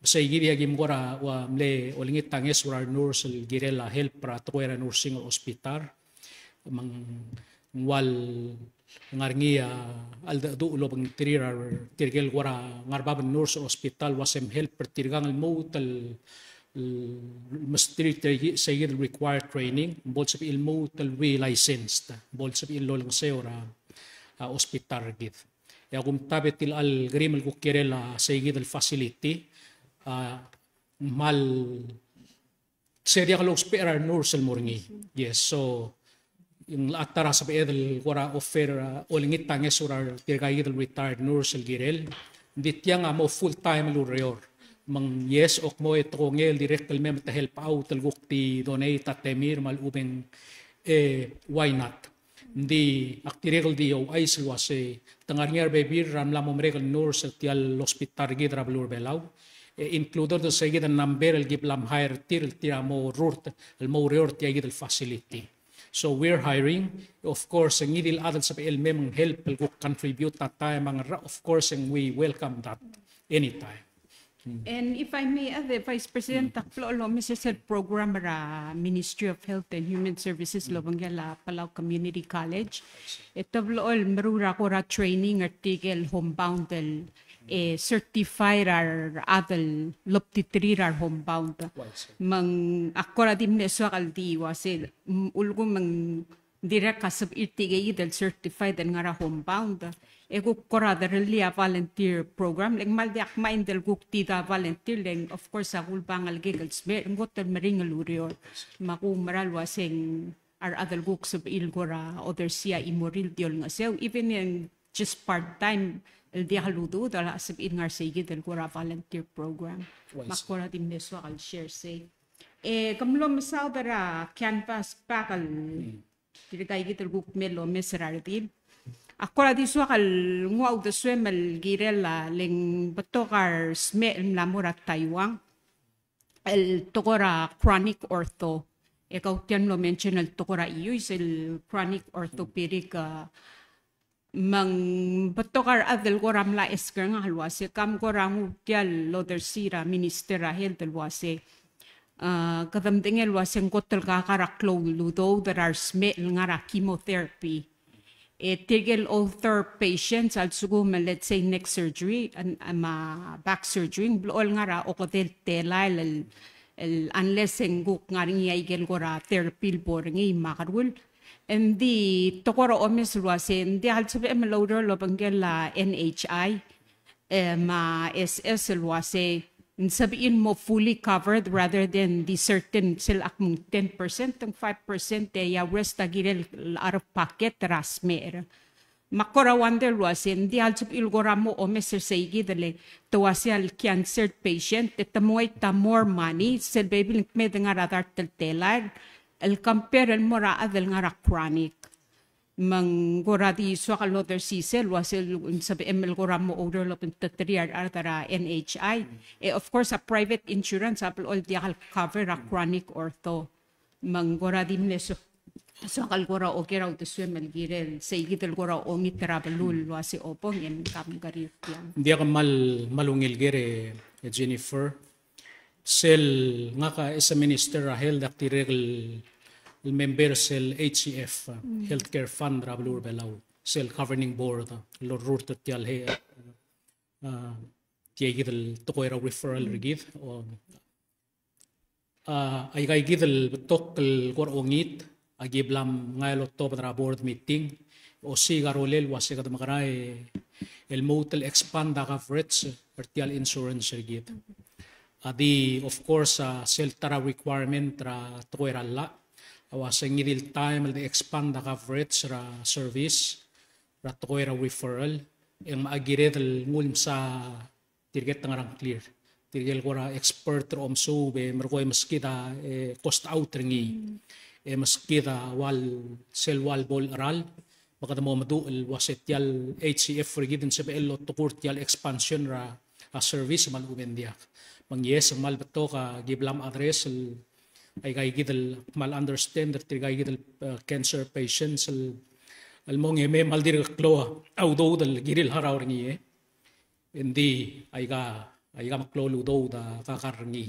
sa igiri agim gora wa mle olingit tanges war nurse girela help pra toera nursing hospital mang wal ngarngia alda do ulo bang tirar tirgel wara ngarbaban nurse hospital wasem help per tirgang motal mustri sayid required training bol sa ilmo tal we licensed bol sa illo lang seora hospital git ya gum tabet til al grimel ko kirela sayid al facility mal seria kalau spare nurse al morngi yes so yung atara sa edel wara offer olingit tanges orar tirgay retired nurse el girel ditya nga mo full time lurior mang yes ok mo etongel direct mem ta help out el gukti donate at temir mal ubeng why not di aktirel di o ay silwase tangarnier bebir ramla mo mregal nurse tial hospital gidra blur belaw included the segid number el giblam hire tira mo rurt el mo rior tiya gid el facility. So we're hiring, of course, ang idil adal sa PLM help will contribute that time, of course, and we welcome that anytime. And if I may add, Vice President Taklo, Mrs. Program ra Ministry of Health and Human Services Lobanggala Palau Community College. Ito blo marura ko ra training article homebound certified ar adal loptitri ar homebound. Mang akora dim neso kaldi wasil ulgo mang direct kasab irtigay dal certified ang ngara homebound. Ego kora darili a volunteer program leng maldi akmain del gukti da volunteer leng of course akul bangal giggles mer ngotel maringal urior maku maral waseng ar adal guk sub ilgora other sia imoril diol nga sew even in just part time el dia haludo dala sub in ngar sige del gora volunteer program makora dim neso al share say kamlom sa dara canvas pakal dirigay gitel guk melo mesrardil Akora di suakal nguaw da suemal girela ling batokar sme lamura Taiwan el tokora chronic ortho ikaw tiyan lo mention el tokora iyo is el chronic orthopedic mang batokar adel goram la esker nga halwase kam gorang tial loder sira ministera health halwase kadamdingel waseng kotel kakaraklo ludo there are sme ngara chemotherapy tigil older patients al sugum let's say neck surgery and back surgery blol ngara o kodel telal unless nguk ngari igel gora therapy boringi makarul and the tokoro omis ruasen di al sabi loader lobangel la NHI ma SS ruase sabihin mo fully covered rather than the certain sila akong 10% ng 5% ya rest agirel out of pocket rasmer makora wonder wasin di alsup ilgoramo o meser seigi dele tawasial cancer patient etamoy ta more money sel baby me dengar adar teltelar el compare el mora adel ngara chronic mang gora di swakal loter sisel wasil sabi emel gora mo order lo pintatriar artara NHI of course a private insurance apple all diakal cover a chronic ortho mang gora di mneso swakal gora okera ut swemel girel seigidel gora ongit travelul wasi opong en kam garit yan Dia malungil gere Jennifer sel nga ka isa minister Rahel daktirel el member sel HCF Healthcare Fund rabulur belaw sel governing board lo rurt tial he tiagidel tokoira referral rigid o ay gay gidel tok el gor ongit agiblam ngayon October board meeting o si garolel wasi kad makaray el motel expand the coverage artial insurance rigid adi of course sel tara requirement ra tokoira la awas ngidil time the expand the coverage ra service ra tokoira referral ang maagiret ngulm sa tirget tangarang clear tirgel gora expert rom so be merkoy maskita cost out ringi maskita wal sel wal bol aral baka mo madu el wasetyal HCF rigidin sa bello tukurtyal expansion ra service mal ubendia mang yes mal beto ka giblam address ay kay gidel mal understand that kay gidel cancer patients al mong eme mal dir klo audo dal giril haraw ringi hindi ay ka maklo ludo da kakarngi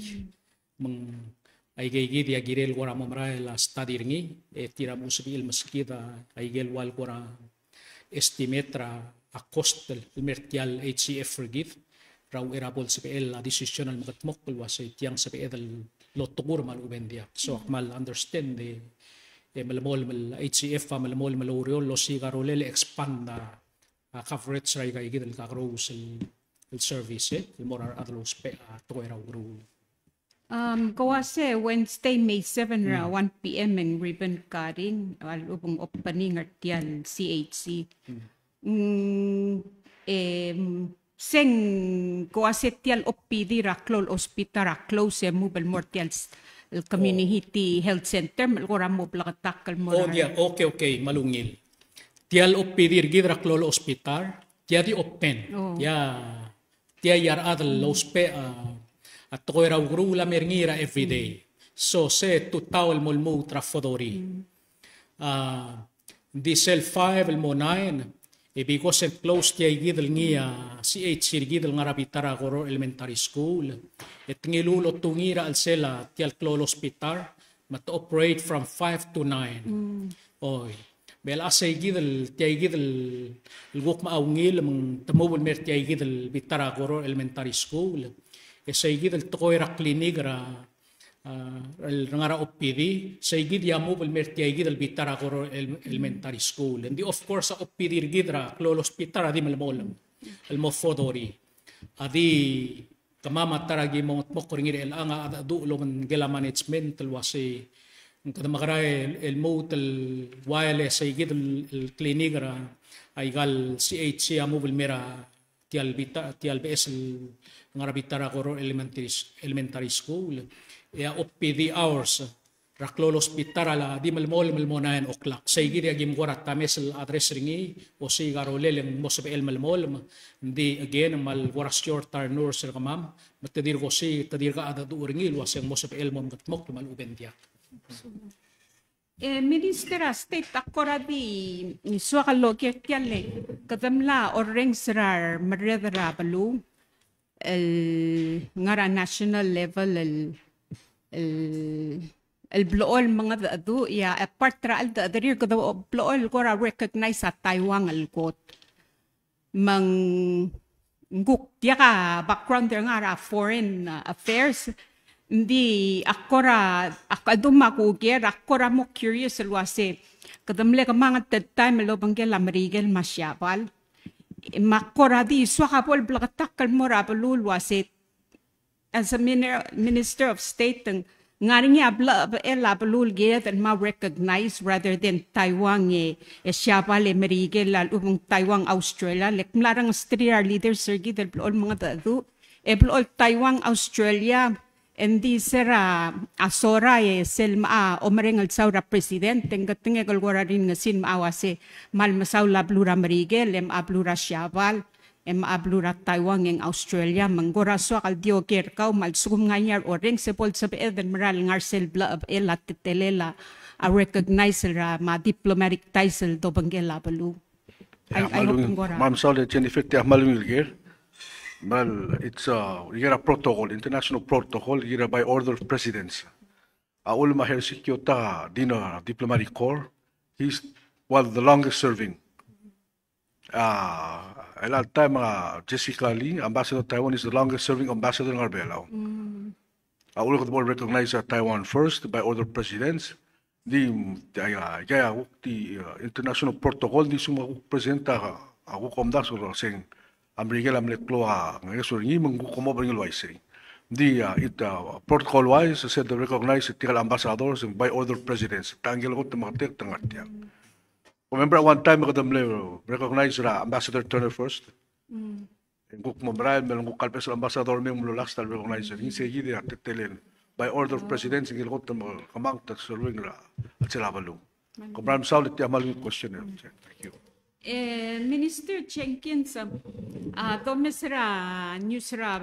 mang ay kay gidi girel wara mamray la study ringi tira mo sabil maskita ay gel wal wara estimetra a cost del mertial HCF forgive raw erabol sa PL a decision al magatmok kulwas ay tiyang sa PL lotugur mal ubendia so mal understand malamol mal HCF malamol maloriol lo sigarolele expand coverage ray kay gidel kakro el service el morar adlos pe to era uru kawase Wednesday May 7 ra 1 PM in ribbon cutting al ubong opening artial CHC seng koasetial opidi raklol hospital raklo se mobile mortial el community health center malgora mo plakatakal mo okay malungil tial opidi gid raklol hospital tia di open tia yar adal lospe at ko raw grula merngira everyday so se tutawal molmo trafodori diesel 5 el mo 9 because it close tiya gidel ngiya CHC gidel nga rabitara Goro Elementary School et ngilulot tungira al sela tial klol hospital mat operate from 5 to 9 oy bel asay gidel tiya gidel lugok maawngil mang tamubol mer tiya gidel bitara Goro Elementary School esay gidel tokoira clinic ra el ngara OPD say gid yamu bel mertiay gid al bitara Goro Elementary School and of course OPD gidra klol hospital adi malmol el mofodori adi kamama taragi mo mokringir el anga adu lo man gela management el wasi kada makara el mot el wireless say gid el clinic ra ay gal CHC yamu bel mera tial BS ngara bitara Goro Elementary School OPD hours raklol hospital ala di malmol 9 o'clock say gidi agim gorat tames address ringi o si garolel mo sa el malmol di again mal goras short nurse sir kamam matadir go si tadir ka ada du ringi was mo sa el mom gatmok mal ubendia Minister state akora di swakal loket yalle kadamla oreng srar maredra balu el ngara national level el blool mga dadu ya apart ra al dadir ko blool ko ra recognize sa Taiwan al got mang nguk dia ka background der nga ra foreign affairs hindi akora akaduma ko ger akora mo curious alwase kadamle ka mga time lo banggel amrigel masyabal makora di swakapol blakatakal mo ra balul wase as a minister of state ngaring abla balul get and ma recognize rather than Taiwan siapa le merigel lal umong Taiwan Australia lek mlarang street leaders sergi del all mga dadu all Taiwan Australia Endi sera asora selma omerengal saura presidente ngatenge golgora rin ngasin maawase mal masaula blura merigel blura Siaval blura Taiwan ng Australia manggora so kal dio kau mal sum nganyar oreng sepol sab eden meral ngarsel bla elat telela a recognize ra ma diplomatic title do bangela balu. I hope ngora. Ma'am Saul Jennifer malungil well, it's a protocol, international protocol, by order of presidents. Aul Maher Sikyota Dino Diplomatic Corps, he's the longest serving. At that time, Jessica Lee, Ambassador of Taiwan, is the longest serving ambassador in Arbelao. Aul the board recognized Taiwan first by order of presidents. The international protocol, the suma presenta ako komda sur sing Amerika lamleklo ngayon ni mengkumo bringil wise. Protocol wise said to recognize the ambassadors by order of presidents. Tanggil ko tumatik tangatya. Remember one time ko damle recognize Ambassador Turner first. Nguk mo maral melong kalpes ambassador may mululaks tal recognize. Ni segi dia tetelen by order of presidents ngil ko kamang ta serving at sila balong. Kumram Saul iti amal question. Thank you. Minister Jenkins, domesra newsra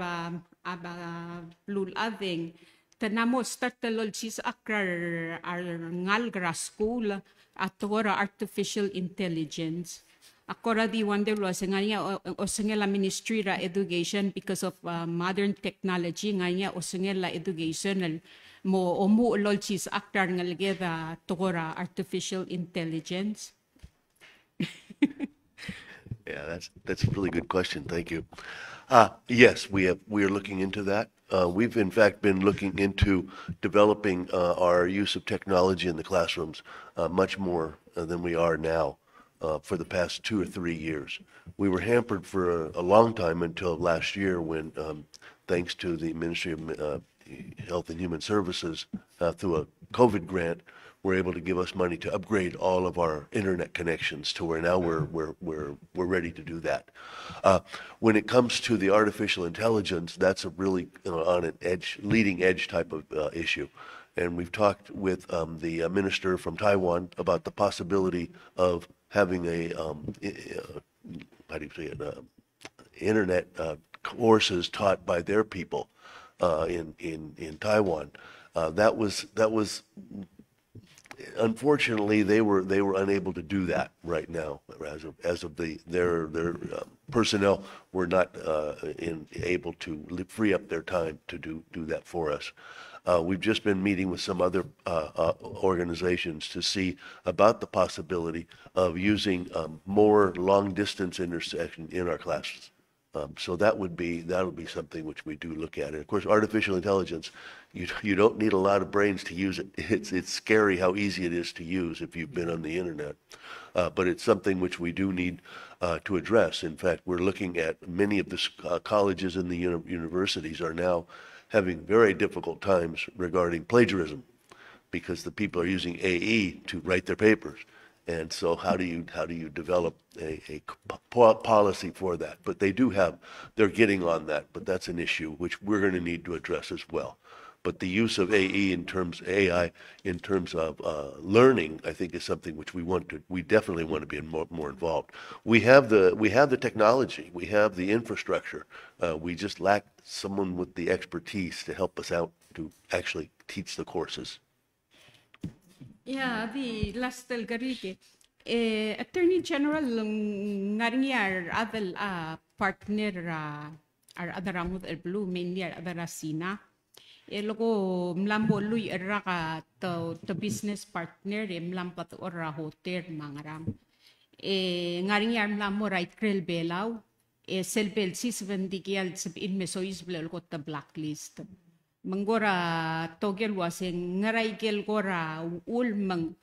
blue ading tanamo start lol sis akrar ngalgra school at artificial intelligence. Akora di wonder was nganya osengela ministry ra education because of modern technology nganya osengela education mo omu lol sis akrar ngalgeda tora artificial intelligence. Yeah, that's a really good question. Thank you. Yes, we are looking into that. We've in fact been looking into developing our use of technology in the classrooms much more than we are now for the past 2 or 3 years. We were hampered for a long time until last year when, thanks to the Ministry of Health and Human Services, through a COVID grant, were able to give us money to upgrade all of our internet connections to where now we're ready to do that. When it comes to the artificial intelligence, that's a really on an edge, leading edge type of issue. And we've talked with the minister from Taiwan about the possibility of having a how do you say it, internet courses taught by their people in Taiwan. That was unfortunately they were unable to do that right now as of their personnel were not able to free up their time to do that for us. We've just been meeting with some other organizations to see about the possibility of using more long-distance intersection in our classes. So that'll be something which we do look at. And of course, artificial intelligence, you don't need a lot of brains to use it. It's scary how easy it is to use if you've been on the internet. But it's something which we do need to address. In fact, we're looking at many of the colleges and the universities are now having very difficult times regarding plagiarism because the people are using AE to write their papers. And so how do you develop a policy for that? But they're getting on that, but that's an issue which we're going to need to address as well. But the use of AI in terms of learning, I think is something which we definitely want to be more involved. We have the technology, we have the infrastructure. We just lack someone with the expertise to help us out to actually teach the courses. Yeah, the last garige. Attorney General ngaringyar adal partner ar adaramud el blue mainly ar adarasina. Logo mlambo lui eraka to business partner mlampat ora hotel mangaram. Ngaringyar mlambo right krel belau. Selbel sisvendigial sib in mesois blel got the blacklist. Manggora togel waseng ngaray gel gora ulmang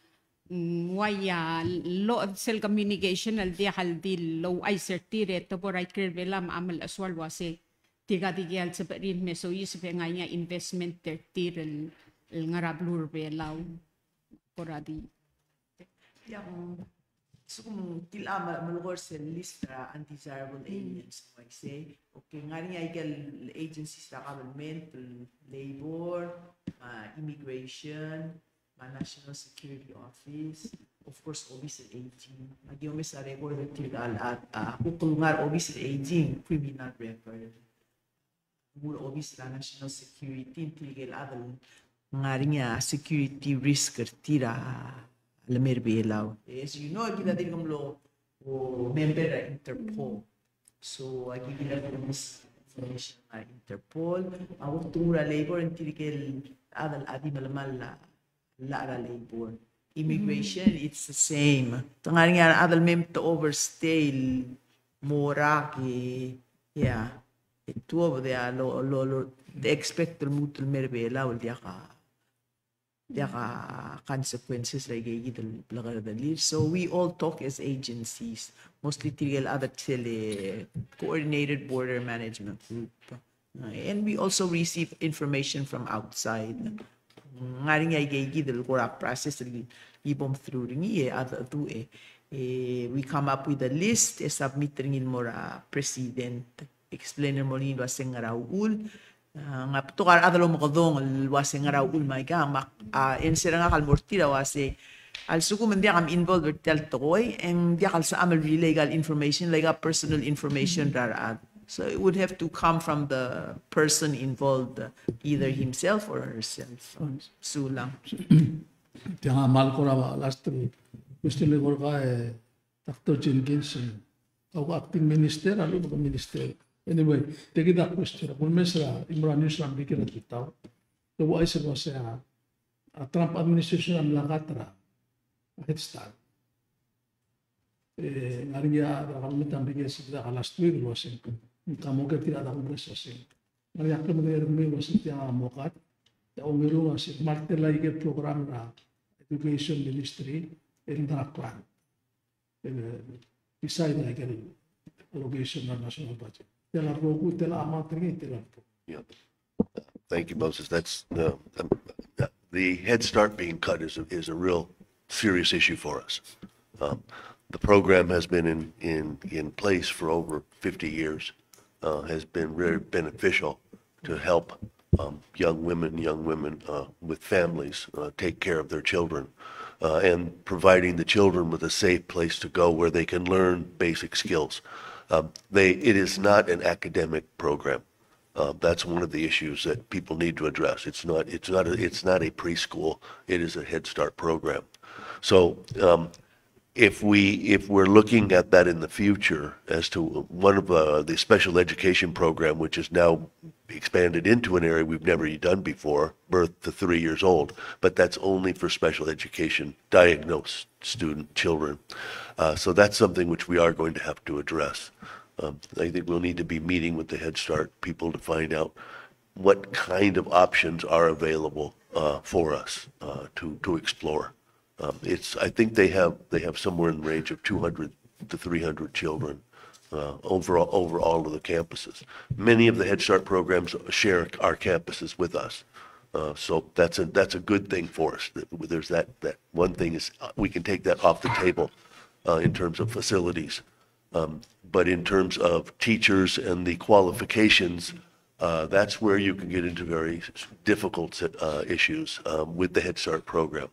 waya law of cell communication al dia haldi low ay certire to boray kervelam amal aswal wase tiga digial sa rin meso is ngaya investment tertir el ngarablur belaw poradi. So kung kila malugor sa list na undesirable aliens, I say, okay, nga rin ay agencies na government, labor, immigration, national security office, of course, office aging. Nagyome sa record at kukulungar office aging, criminal record. Mula office na national security, tigil adal nga rin security risk tira Lamir Bielaw. As you know, kita din kong lo member na Interpol. So, kita din this information na Interpol. Ang tura labor and tirikil adal adi malamal lara labor. Immigration, it's the same. Tangaring nga adal mem to overstay mora ki yeah. Ito over there the expect mutul merbela dia consequences like so we all talk as agencies, mostly tigil other coordinated border management group, and we also receive information from outside. Ngaring ay gidel correct process ibom through ringi other two we come up with a list submit ringin mora president explain mo rin waseng raul nga tukar adalo mo kodong waseng raul may ka en sira nga kalmortira wase also kung hindi am involved with tel toy and di kal sa amal legal information like a personal information rara so it would have to come from the person involved either himself or herself so lang Tiang amal ko rawa last gusto le ko ka Dr. Jenkins ako acting minister ano ba minister. Anyway, take that question. Kung mesra Imran Yusuf bikin kita, so what is was Trump administration am lakatra head start. Ngaria kami tambah sila last week Washington. Kamu ke tidak ada kongres Washington. Ngaria kami dari Washington amokat. Ya umiru Washington. Martin lagi ke program na education ministry in Draklan. Decide like allocation of national budget. Yeah. Thank you, Moses. That's the Head Start being cut is a real serious issue for us. The program has been in place for over 50 years. Has been very beneficial to help young women with families take care of their children, and providing the children with a safe place to go where they can learn basic skills. It is not an academic program. That's one of the issues that people need to address. It's not a preschool. It is a Head Start program. So if we're looking at that in the future as to one of the special education program, which is now expanded into an area we've never done before, birth to 3 years old, but that's only for special education diagnosed children. So that's something which we are going to have to address. I think we'll need to be meeting with the Head Start people to find out what kind of options are available for us to explore. I think they have somewhere in the range of 200 to 300 children over all of the campuses. Many of the Head Start programs share our campuses with us. So that's a good thing for us. There's that one thing is we can take that off the table in terms of facilities. But in terms of teachers and the qualifications, that's where you can get into very difficult issues with the Head Start program.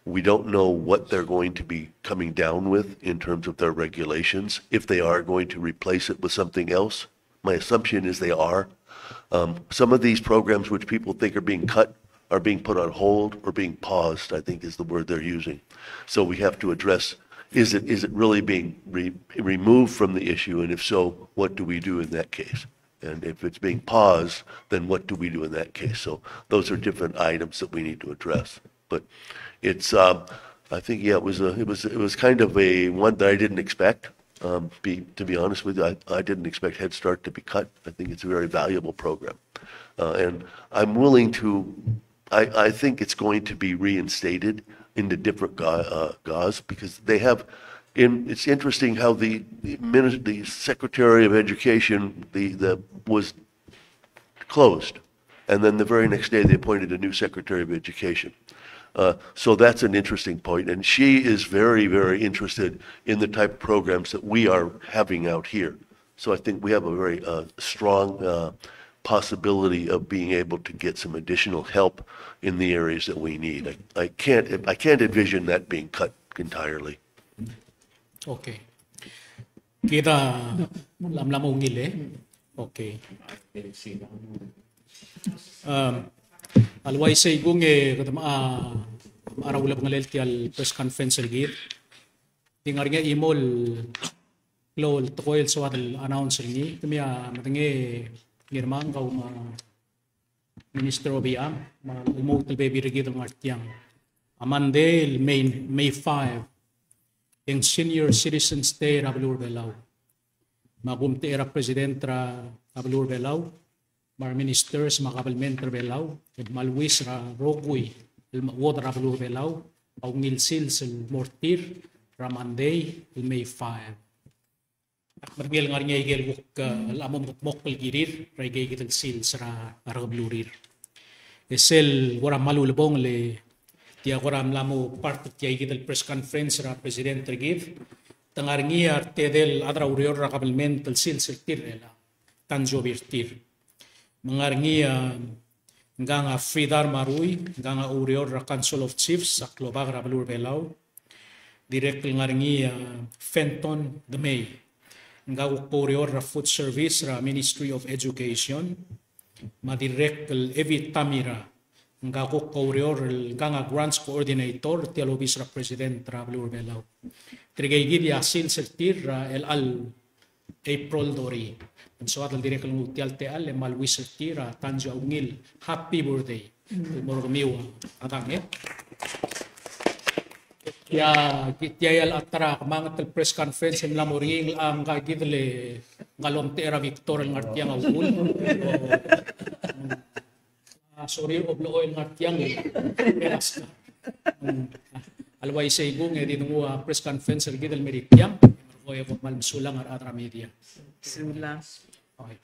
We don't know what they're going to be coming down with in terms of their regulations, if they are going to replace it with something else. My assumption is they are. Some of these programs which people think are being cut are being put on hold or being paused, I think is the word they're using. So we have to address, is it really being removed from the issue? And if so, what do we do in that case? And if it's being paused, then what do we do in that case? So those are different items that we need to address. But it's, I think, yeah, it was kind of a one that I didn't expect. To be honest with you, I didn't expect Head Start to be cut. I think it's a very valuable program, and I'm willing to. I think it's going to be reinstated in the different GAs because they have. It's interesting how the Secretary of Education was closed, and then the very next day they appointed a new Secretary of Education. So that's an interesting point. And she is very, very interested in the type of programs that we are having out here. So I think we have a very strong possibility of being able to get some additional help in the areas that we need. I can't envision that being cut entirely. Okay. Kita lam ngile. Okay. Alway say gung araw ulap ngalel ti al press conference rigid. Tingar nga imol lol tokoy so at announce ringi. Tumia matangi ngirmang kau Minister Obiang umot baby rigid ang artiang. Amandel May 5 yung Senior Citizens Day Rabulur Belao. Magumti era Presidenta Rabulur Belao. Mar ministers makabalmenter Belao. Malwis ra Rogui wod Rabulur Belao. Au ngilsil sil mortir Ramanday May 5. Margil nga rin igel wuk lamom mokpel girir regay kitag sil sa Rabulurir. Esel wara malulubong le Tiya koram lamu part tiya igidal press conference ra president rigid tangar ngiar tedel adra urior ra kabelmental silsiltir ela tanjo birtir mangar ngia nganga Fridar Marui nganga urior ra Council of Chiefs sa Klobag ra Balur Belao direct ngar ngia Fenton the May ngaw urior ra Food Service ra Ministry of Education madirect Evi Tamira nga ko kaurior nga grants coordinator tialobis ra president Rabulur Belao. Trigay gidi asin sertir el al April Dori. And so atal direk lang utial te al malwis sertir tanjo ungil happy birthday. Morgmiwa atang Kya el atara mangat el press conference en lamoring ang gidle ngalom te era Victor el ngartiang ugul. Sorry, oblo oil ngartiang peras ka. Alway sa igong di nung press conference gidel meritiang. Oy ko malsulang at atra media. Sulang. Okay.